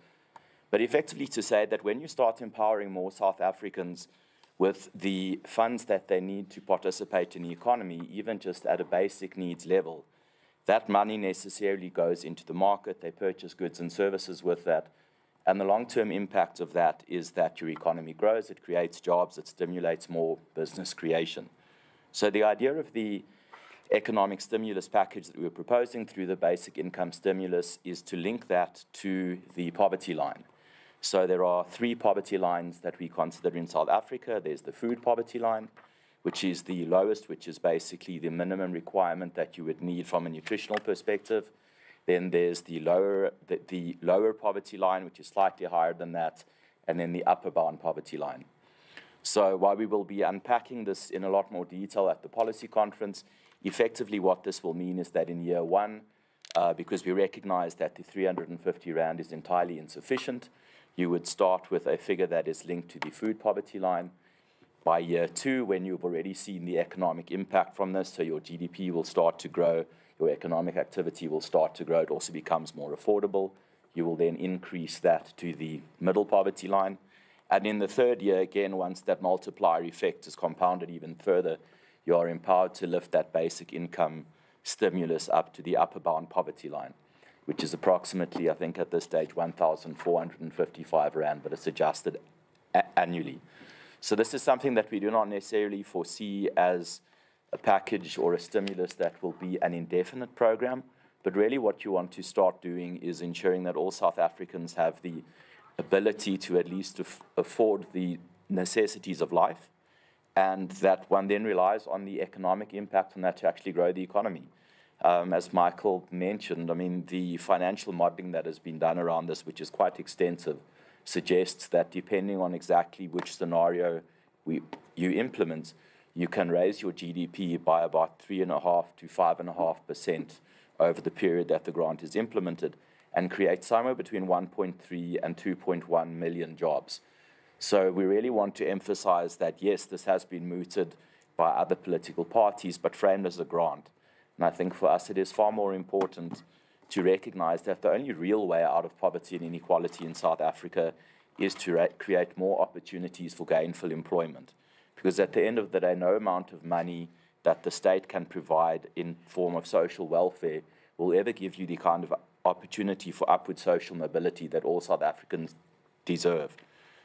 but effectively to say that when you start empowering more South Africans with the funds that they need to participate in the economy, even just at a basic needs level, that money necessarily goes into the market, they purchase goods and services with that, and the long-term impact of that is that your economy grows, it creates jobs, it stimulates more business creation. So the idea of the economic stimulus package that we're proposing through the basic income stimulus is to link that to the poverty line. So there are three poverty lines that we consider in South Africa. There's the food poverty line, which is the lowest, which is basically the minimum requirement that you would need from a nutritional perspective. Then there's the lower poverty line, which is slightly higher than that, and then the upper bound poverty line. So while we will be unpacking this in a lot more detail at the policy conference, effectively what this will mean is that in year one, because we recognize that the 350 Rand is entirely insufficient, you would start with a figure that is linked to the food poverty line. By year two, when you've already seen the economic impact from this, so your GDP will start to grow, your economic activity will start to grow, it also becomes more affordable, you will then increase that to the middle poverty line. And in the third year, again, once that multiplier effect is compounded even further, you are empowered to lift that basic income stimulus up to the upper bound poverty line, which is approximately, I think at this stage, 1,455 Rand, but it's adjusted annually. So this is something that we do not necessarily foresee as a package or a stimulus that will be an indefinite program, but really what you want to start doing is ensuring that all South Africans have the ability to at least afford the necessities of life, and that one then relies on the economic impact on that to actually grow the economy. As Michael mentioned, I mean, the financial modeling that has been done around this, which is quite extensive, suggests that depending on exactly which scenario you implement, you can raise your GDP by about 3.5 to 5.5% over the period that the grant is implemented, and create somewhere between 1.3 and 2.1 million jobs. So we really want to emphasize that, yes, this has been mooted by other political parties, but framed as a grant. And I think for us it is far more important to recognize that the only real way out of poverty and inequality in South Africa is to create more opportunities for gainful employment. Because at the end of the day, no amount of money that the state can provide in form of social welfare will ever give you the kind of opportunity for upward social mobility that all South Africans deserve.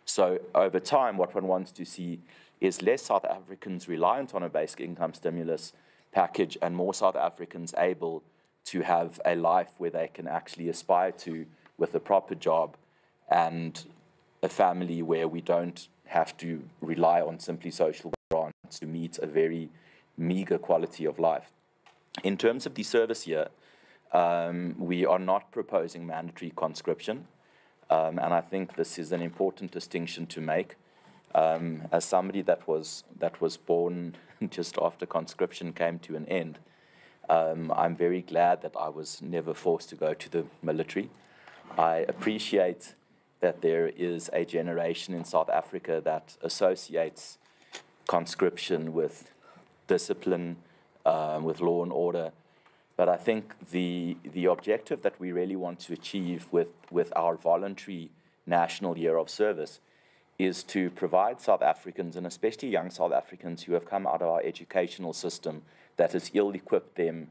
So over time, what one wants to see is less South Africans reliant on a basic income stimulus package and more South Africans able to have a life where they can actually aspire to with a proper job and a family where we don't have to rely on simply social grants to meet a very meager quality of life. In terms of the service year, we are not proposing mandatory conscription, and I think this is an important distinction to make. As somebody that was born just after conscription came to an end, I'm very glad that I was never forced to go to the military. I appreciate that there is a generation in South Africa that associates conscription with discipline, with law and order. But I think the objective that we really want to achieve with our voluntary National Year of Service is to provide South Africans, and especially young South Africans who have come out of our educational system that has ill-equipped them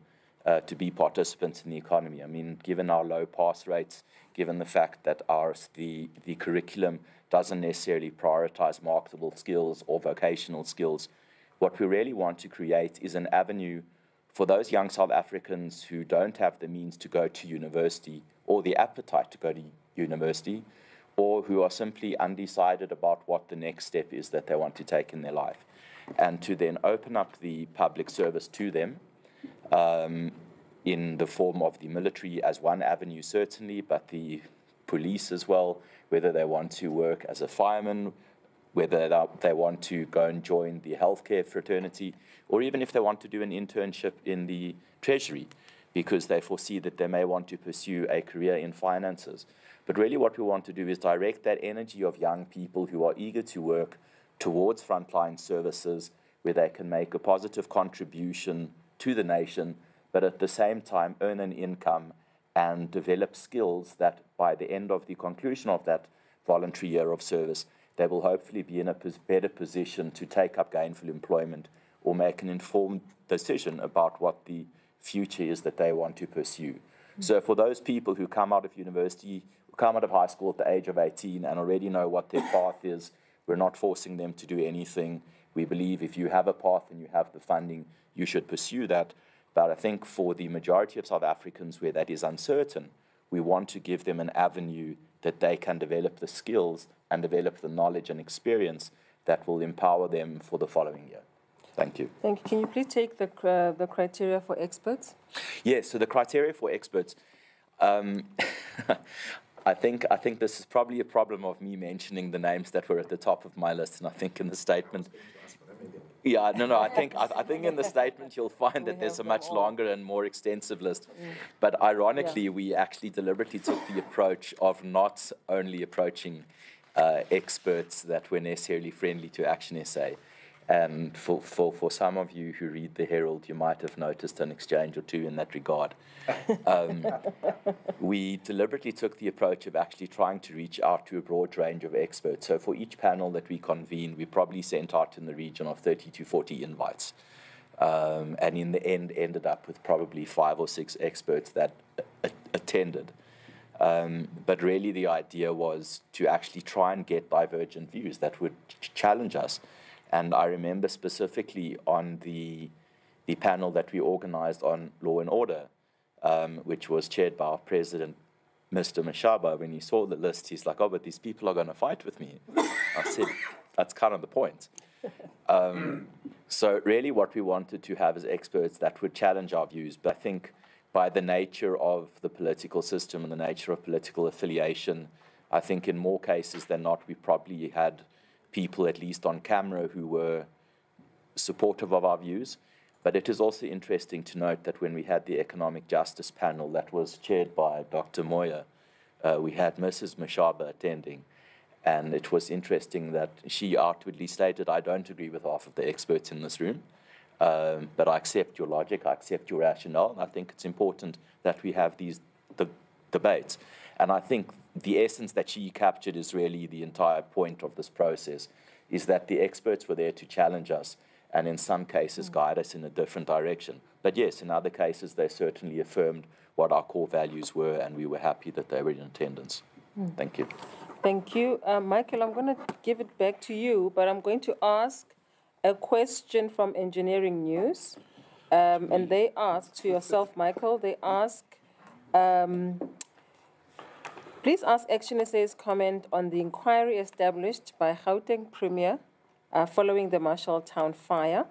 to be participants in the economy. I mean, given our low pass rates, given the fact that the curriculum doesn't necessarily prioritize marketable skills or vocational skills, what we really want to create is an avenue for those young South Africans who don't have the means to go to university or the appetite to go to university, or who are simply undecided about what the next step is that they want to take in their life, and to then open up the public service to them in the form of the military as one avenue, certainly, but the police as well, whether they want to work as a fireman, whether they want to go and join the healthcare fraternity, or even if they want to do an internship in the Treasury, because they foresee that they may want to pursue a career in finances. But really what we want to do is direct that energy of young people who are eager to work towards frontline services where they can make a positive contribution to the nation, but at the same time earn an income and develop skills that by the end of the conclusion of that voluntary year of service, they will hopefully be in a better position to take up gainful employment or make an informed decision about what the future is that they want to pursue. So for those people who come out of university, who come out of high school at the age of 18 and already know what their path is, we're not forcing them to do anything. We believe if you have a path and you have the funding, you should pursue that. But I think for the majority of South Africans where that is uncertain, we want to give them an avenue that they can develop the skills and develop the knowledge and experience that will empower them for the following year. Thank you. Thank you. Can you please take the criteria for experts? Yes, so the criteria for experts, I think this is probably a problem of me mentioning the names that were at the top of my list, and I think in the statement, I think in the statement you'll find that there's a much longer and more extensive list. But ironically, we actually deliberately took the approach of not only approaching experts that were necessarily friendly to ActionSA. And for some of you who read the Herald, you might have noticed an exchange or two in that regard. We deliberately took the approach of actually trying to reach out to a broad range of experts. So for each panel that we convened, we probably sent out in the region of 30 to 40 invites. And in the end, ended up with probably 5 or 6 experts that attended. But really the idea was to actually try and get divergent views that would challenge us. And I remember specifically on the panel that we organized on law and order, which was chaired by our president, Mr. Mashaba. When he saw the list, he's like, oh, but these people are going to fight with me. I said, that's kind of the point. So really what we wanted to have is experts that would challenge our views. But I think by the nature of the political system and the nature of political affiliation, I think in more cases than not, we probably had people, at least on camera, who were supportive of our views. But it is also interesting to note that when we had the Economic Justice panel that was chaired by Dr. Moya, we had Mrs. Mashaba attending. And it was interesting that she outwardly stated, I don't agree with half of the experts in this room, but I accept your logic, I accept your rationale, and I think it's important that we have these debates. And I think the essence that she captured is really the entire point of this process, is that the experts were there to challenge us and in some cases guide us in a different direction. But yes, in other cases, they certainly affirmed what our core values were, and we were happy that they were in attendance. Thank you. Thank you. Michael, I'm going to give it back to you, but I'm going to ask a question from Engineering News. And they ask, to yourself, Michael, they ask, please ask ActionSA's comment on the inquiry established by Gauteng Premier following the Marshalltown fire.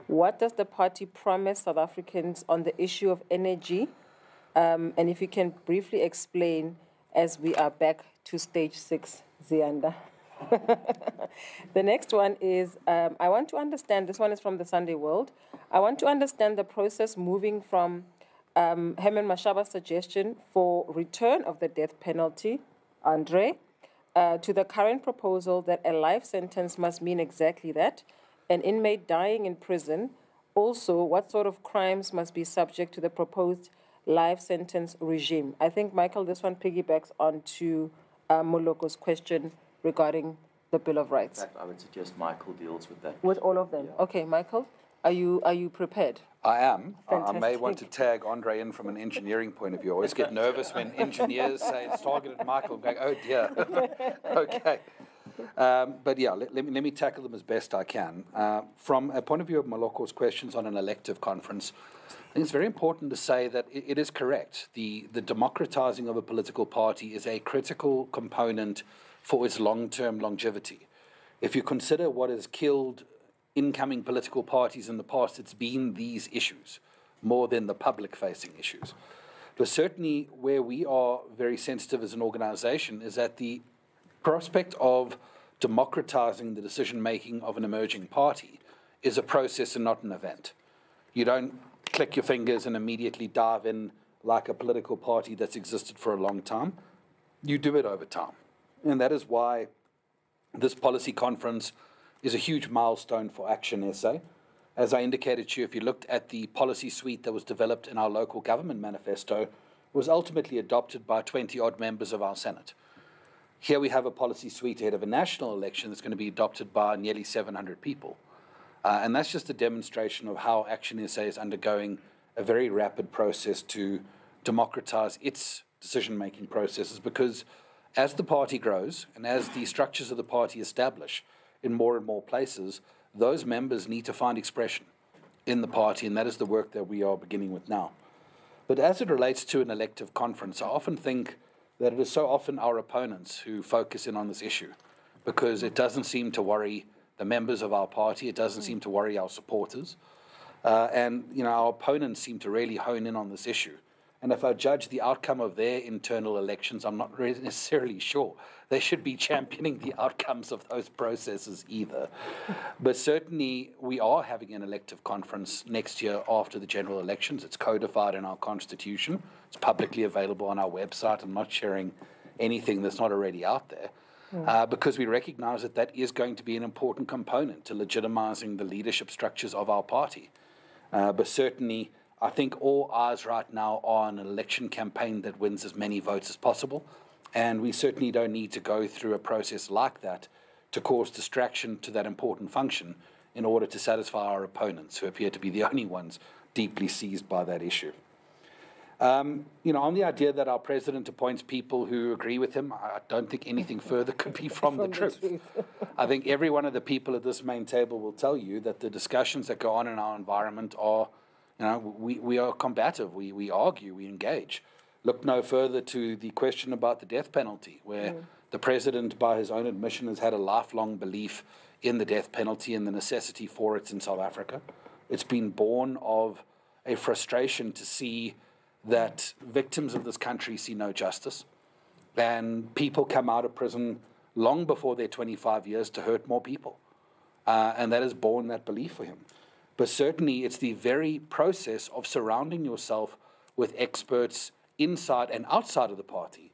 What does the party promise South Africans on the issue of energy? And if you can briefly explain as we are back to stage 6, Zianda. The next one is, I want to understand, this one is from the Sunday World. I want to understand the process moving from Herman Mashaba's suggestion for return of the death penalty, Andre, to the current proposal that a life sentence must mean exactly that, an inmate dying in prison. Also, what sort of crimes must be subject to the proposed life sentence regime? I think, Michael, this one piggybacks onto Moloko's question regarding the Bill of Rights. In fact, I would suggest Michael deals with that. With all of them? Yeah. Okay, Michael, are you prepared? I am. I may Fantastic. want to tag Andre in from an engineering point of view. I always get nervous when engineers say it's targeted Michael. I'm going, oh dear. Okay. But yeah, let me tackle them as best I can. From a point of view of Moloko's questions on an elective conference, I think it's very important to say that it is correct. The democratizing of a political party is a critical component for its long-term longevity. If you consider what has killed incoming political parties in the past, it's been these issues more than the public-facing issues. But certainly where we are very sensitive as an organization is that the prospect of democratizing the decision-making of an emerging party is a process and not an event. You don't click your fingers and immediately dive in like a political party that's existed for a long time. You do it over time. And that is why this policy conference is a huge milestone for ActionSA. As I indicated to you, if you looked at the policy suite that was developed in our local government manifesto, it was ultimately adopted by 20-odd members of our Senate. Here we have a policy suite ahead of a national election that's going to be adopted by nearly 700 people. And that's just a demonstration of how ActionSA is undergoing a very rapid process to democratize its decision-making processes, because as the party grows and as the structures of the party establish in more and more places, those members need to find expression in the party, and that is the work that we are beginning with now. But as it relates to an elective conference, I often think that it is so often our opponents who focus in on this issue, because it doesn't seem to worry the members of our party, it doesn't seem to worry our supporters, and our opponents seem to really hone in on this issue. And if I judge the outcome of their internal elections, I'm not really necessarily sure they should be championing the outcomes of those processes either. But certainly we are having an elective conference next year after the general elections. It's codified in our constitution. It's publicly available on our website. I'm not sharing anything that's not already out there, because we recognize that that is going to be an important component to legitimizing the leadership structures of our party. But certainly, I think all eyes right now are on an election campaign that wins as many votes as possible, and we certainly don't need to go through a process like that to cause distraction to that important function in order to satisfy our opponents, who appear to be the only ones deeply seized by that issue. On the idea that our president appoints people who agree with him, I don't think anything further could be from the truth. I think every one of the people at this main table will tell you that the discussions that go on in our environment are, we are combative, we argue, we engage. Look no further to the question about the death penalty, where The president, by his own admission, has had a lifelong belief in the death penalty and the necessity for it in South Africa. It's been born of a frustration to see that victims of this country see no justice, and people come out of prison long before their 25 years to hurt more people. And that has borne that belief for him. But certainly it's the very process of surrounding yourself with experts inside and outside of the party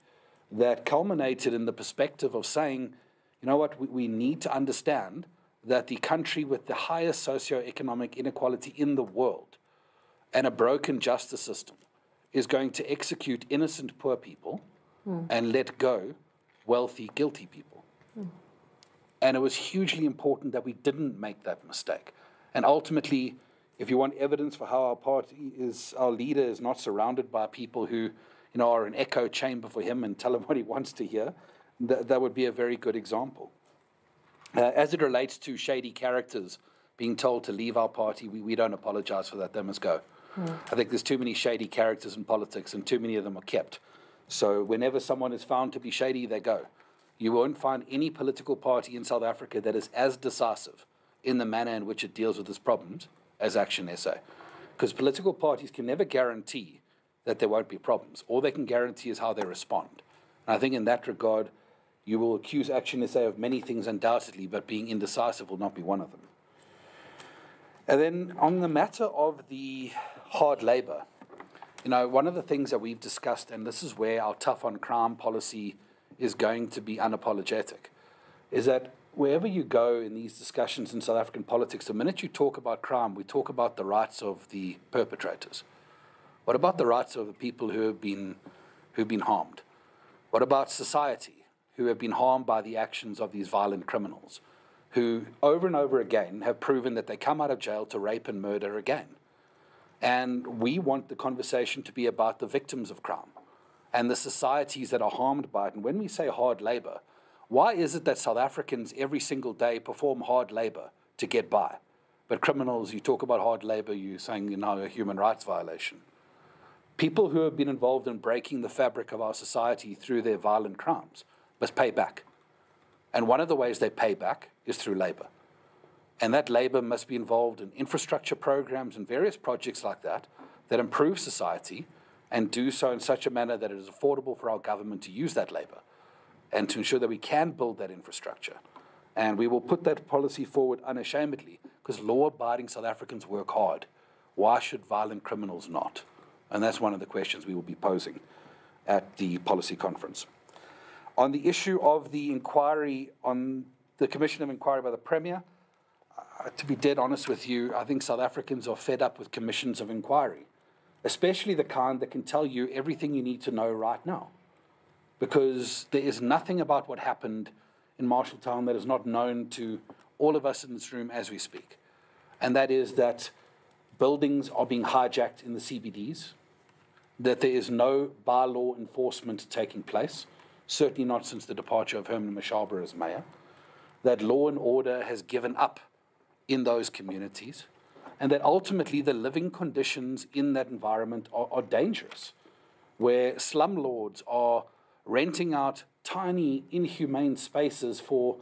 that culminated in the perspective of saying, you know what, we need to understand that the country with the highest socioeconomic inequality in the world and a broken justice system is going to execute innocent poor people and let go wealthy, guilty people. And it was hugely important that we didn't make that mistake. And ultimately, if you want evidence for how our leader is not surrounded by people who, are an echo chamber for him and tell him what he wants to hear, that would be a very good example. As it relates to shady characters being told to leave our party, we don't apologize for that. They must go. I think there's too many shady characters in politics, and too many of them are kept. So whenever someone is found to be shady, they go. You won't find any political party in South Africa that is as decisive in the manner in which it deals with its problems as ActionSA. Because political parties can never guarantee that there won't be problems. All they can guarantee is how they respond. And I think in that regard, you will accuse ActionSA of many things undoubtedly, but being indecisive will not be one of them. And then on the matter of the hard labor, one of the things that we've discussed, and this is where our tough on crime policy is going to be unapologetic, is that wherever you go in these discussions in South African politics, the minute you talk about crime, we talk about the rights of the perpetrators. What about the rights of the people who've been harmed? What about society, who have been harmed by the actions of these violent criminals, who over and over again have proven that they come out of jail to rape and murder again? And we want the conversation to be about the victims of crime and the societies that are harmed by it. And when we say hard labor, why is it that South Africans every single day perform hard labor to get by? But criminals, you talk about hard labor, you're saying a human rights violation. People who have been involved in breaking the fabric of our society through their violent crimes must pay back. And one of the ways they pay back is through labor. And that labor must be involved in infrastructure programs and various projects like that improve society and do so in such a manner that it is affordable for our government to use that labor and to ensure that we can build that infrastructure. And we will put that policy forward unashamedly because law-abiding South Africans work hard. Why should violent criminals not? And that's one of the questions we will be posing at the policy conference. On the issue of the inquiry, on the Commission of Inquiry by the Premier, to be dead honest with you, I think South Africans are fed up with commissions of inquiry, especially the kind that can tell you everything you need to know right now. Because there is nothing about what happened in Marshalltown that is not known to all of us in this room as we speak. And that is that buildings are being hijacked in the CBDs, that there is no bylaw enforcement taking place, certainly not since the departure of Herman Mashaba as mayor, that law and order has given up in those communities, and that ultimately the living conditions in that environment are dangerous, where slumlords are renting out tiny, inhumane spaces for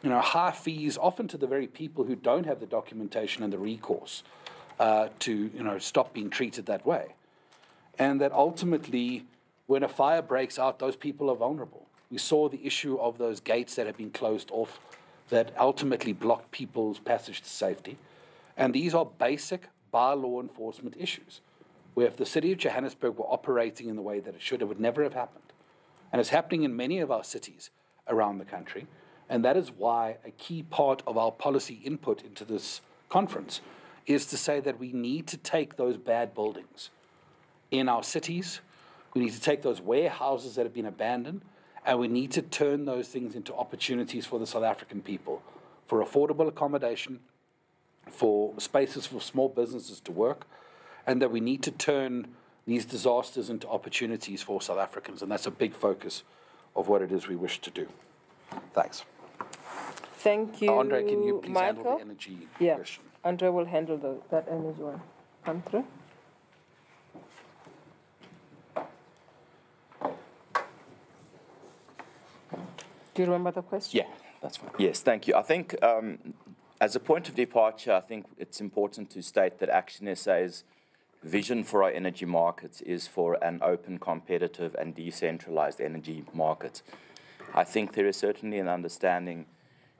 high fees, often to the very people who don't have the documentation and the recourse to stop being treated that way. And that ultimately, when a fire breaks out, those people are vulnerable. We saw the issue of those gates that have been closed off that ultimately block people's passage to safety. And these are basic by-law enforcement issues, where if the city of Johannesburg were operating in the way that it should, it would never have happened. And it's happening in many of our cities around the country. And that is why a key part of our policy input into this conference is to say that we need to take those bad buildings in our cities, we need to take those warehouses that have been abandoned, and we need to turn those things into opportunities for the South African people, for affordable accommodation, for spaces for small businesses to work, and that we need to turn these disasters into opportunities for South Africans. And that's a big focus of what it is we wish to do. Thanks. Thank you, Andre, can you please Michael? handle the energy question? Andre will handle that energy one. Come through. Do you remember the question? Yeah, that's fine. Yes, thank you. I think as a point of departure, I think it's important to state that ActionSA's vision for our energy markets is for an open, competitive, and decentralized energy market. I think there is certainly an understanding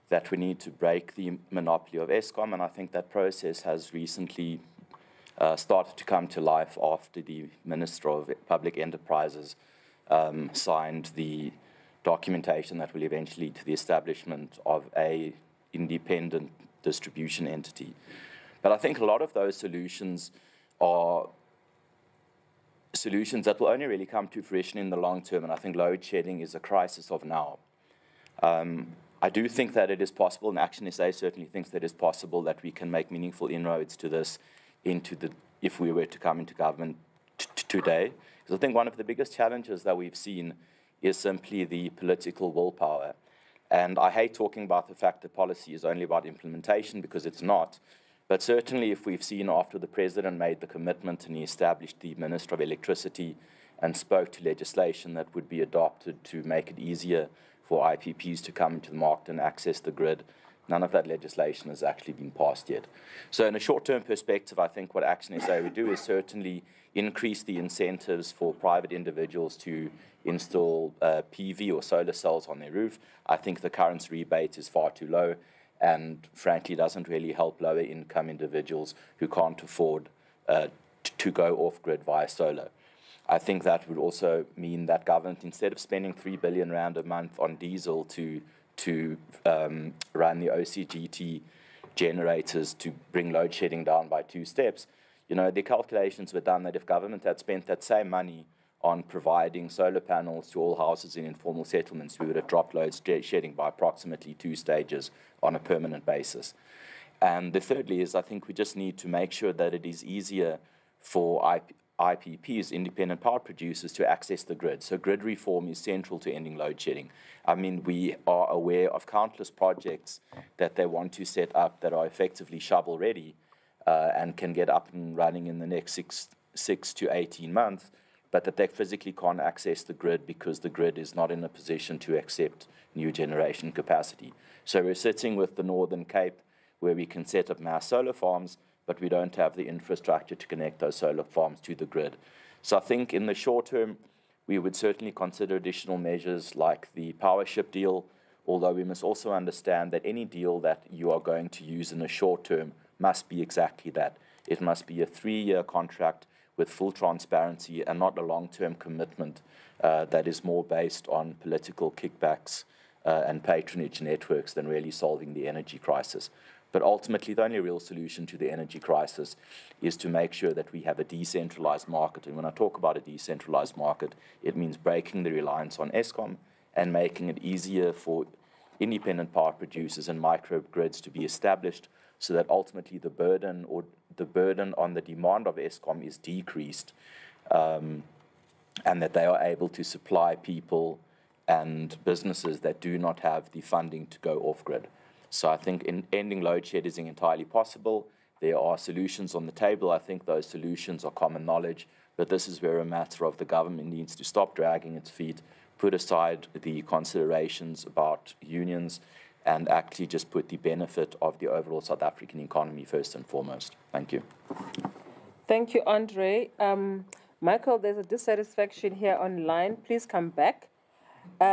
that we need to break the monopoly of Eskom, and I think that process has recently started to come to life after the Minister of Public Enterprises signed the documentation that will eventually lead to the establishment of a independent distribution entity. But I think a lot of those solutions are solutions that will only really come to fruition in the long term, and I think load shedding is a crisis of now. I do think that it is possible, and ActionSA certainly thinks that it is possible that we can make meaningful inroads to this if we were to come into government today. Because I think one of the biggest challenges that we've seen is simply the political willpower. And I hate talking about the fact that policy is only about implementation, because it's not. But certainly if we've seen after the President made the commitment and he established the Minister of Electricity and spoke to legislation that would be adopted to make it easier for IPPs to come into the market and access the grid, none of that legislation has actually been passed yet. So in a short-term perspective, I think what ActionSA would do is certainly increase the incentives for private individuals to install PV or solar cells on their roof. I think the current rebate is far too low and frankly doesn't really help lower income individuals who can't afford to go off-grid via solar. I think that would also mean that government, instead of spending 3 billion rand a month on diesel to run the OCGT generators to bring load shedding down by 2 steps, the calculations were done that if government had spent that same money on providing solar panels to all houses in informal settlements, we would have dropped load shedding by approximately 2 stages on a permanent basis. And the thirdly is I think we just need to make sure that it is easier for IPPs, independent power producers, to access the grid. So grid reform is central to ending load shedding. I mean, we are aware of countless projects that they want to set up that are effectively shovel-ready and can get up and running in the next 6 to 18 months, but that they physically can't access the grid because the grid is not in a position to accept new generation capacity. So we're sitting with the Northern Cape where we can set up mass solar farms, but we don't have the infrastructure to connect those solar farms to the grid. So I think in the short term, we would certainly consider additional measures like the power ship deal, although we must also understand that any deal that you are going to use in the short term must be exactly that. It must be a 3-year contract with full transparency and not a long-term commitment that is more based on political kickbacks and patronage networks than really solving the energy crisis. But ultimately, the only real solution to the energy crisis is to make sure that we have a decentralized market. And when I talk about a decentralized market, it means breaking the reliance on Eskom and making it easier for independent power producers and microgrids to be established so that ultimately the burden on the demand of Eskom is decreased and that they are able to supply people and businesses that do not have the funding to go off-grid. So I think in ending load shedding is entirely possible. There are solutions on the table. I think those solutions are common knowledge, but this is where a matter of the government needs to stop dragging its feet, put aside the considerations about unions, and actually just put the benefit of the overall South African economy first and foremost. Thank you. Thank you, Andre. Michael, there's a dissatisfaction here online. Please come back. We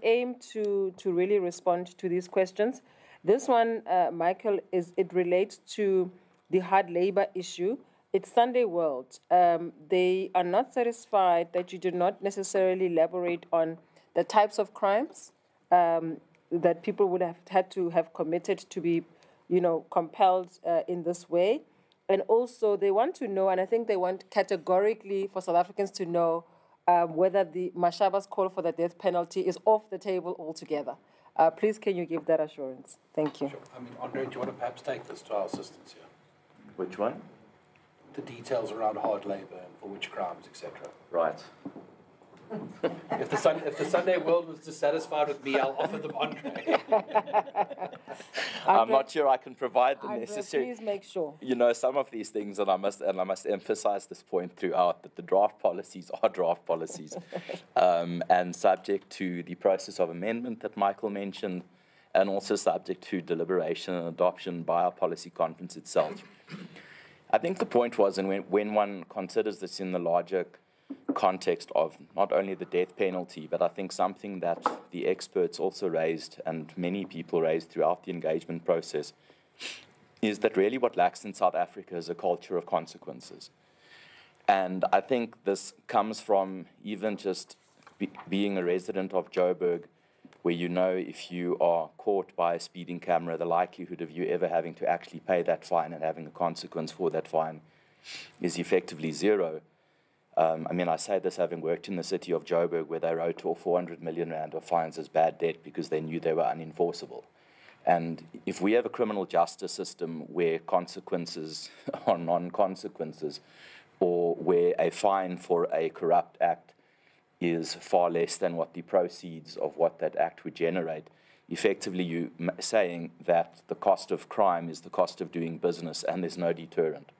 aim to really respond to these questions. This one, Michael, it relates to the hard labor issue. It's Sunday World. They are not satisfied that you did not necessarily elaborate on the types of crimes that people would have had to have committed to be, compelled in this way. And also they want to know, and I think they want categorically for South Africans to know whether the Mashaba's call for the death penalty is off the table altogether. Please, can you give that assurance? Thank you. Sure. Andre, do you want to perhaps take this to our assistants here? Which one? The details around hard labour and for which crimes, etc. Right. If the Sunday world was dissatisfied with me, I'll offer them Andre. I'm not sure I can provide the Andre, necessary. please make sure. You know, some of these things, and I must emphasize this point throughout, that the draft policies are draft policies, and subject to the process of amendment that Michael mentioned, and also subject to deliberation and adoption by our policy conference itself. I think the point was, and when one considers this in the larger context of not only the death penalty, but I think something that the experts also raised and many people raised throughout the engagement process, is that really what lacks in South Africa is a culture of consequences. And I think this comes from even just being a resident of Joburg, where you know if you are caught by a speeding camera, the likelihood of you ever having to actually pay that fine and having a consequence for that fine is effectively zero. I mean, I say this having worked in the city of Joburg, where they wrote off 400 million rand of fines as bad debt because they knew they were unenforceable. And if we have a criminal justice system where consequences are non-consequences, or where a fine for a corrupt act is far less than what the proceeds of what that act would generate, effectively you saying that the cost of crime is the cost of doing business and there's no deterrent.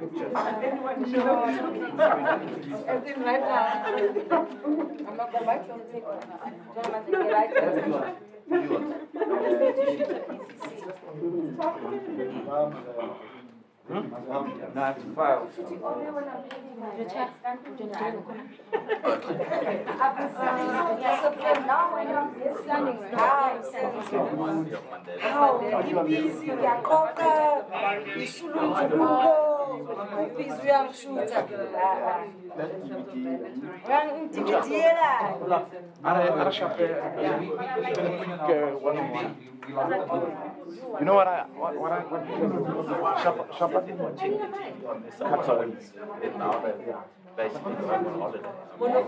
pictures. Anyone show? As in right now. I'm not going back to take one. No, I have to file. You know what Shapa Basically, going on holiday. Prison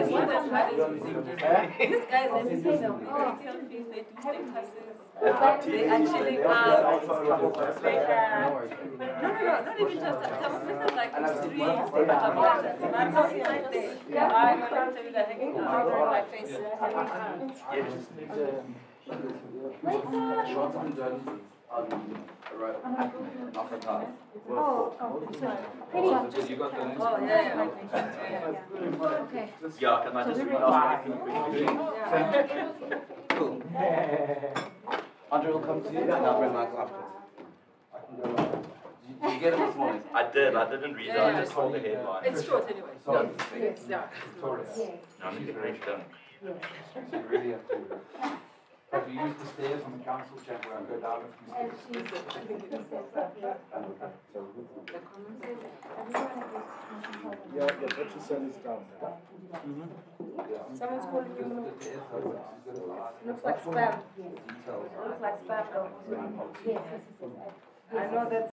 is not as hard as you think. These guys, they say no. They selfies, they do statuses. They actually not even just that. Some places like extreme, they have about it. I'm not like this. I'm not going to tell you that hanging out my face. Yeah, can I just read out Cool. Andre will come to you and I'll bring Michael after. Did you get it this morning? I didn't read it, I just saw the headline. It's short anyway. Yeah. I'm going to break down. Really have to. Have you used the stairs on the council chamber and go down a few Yeah, what you said is down. Someone's calling you. Looks like spam. Looks like spam though. Yes. I know that.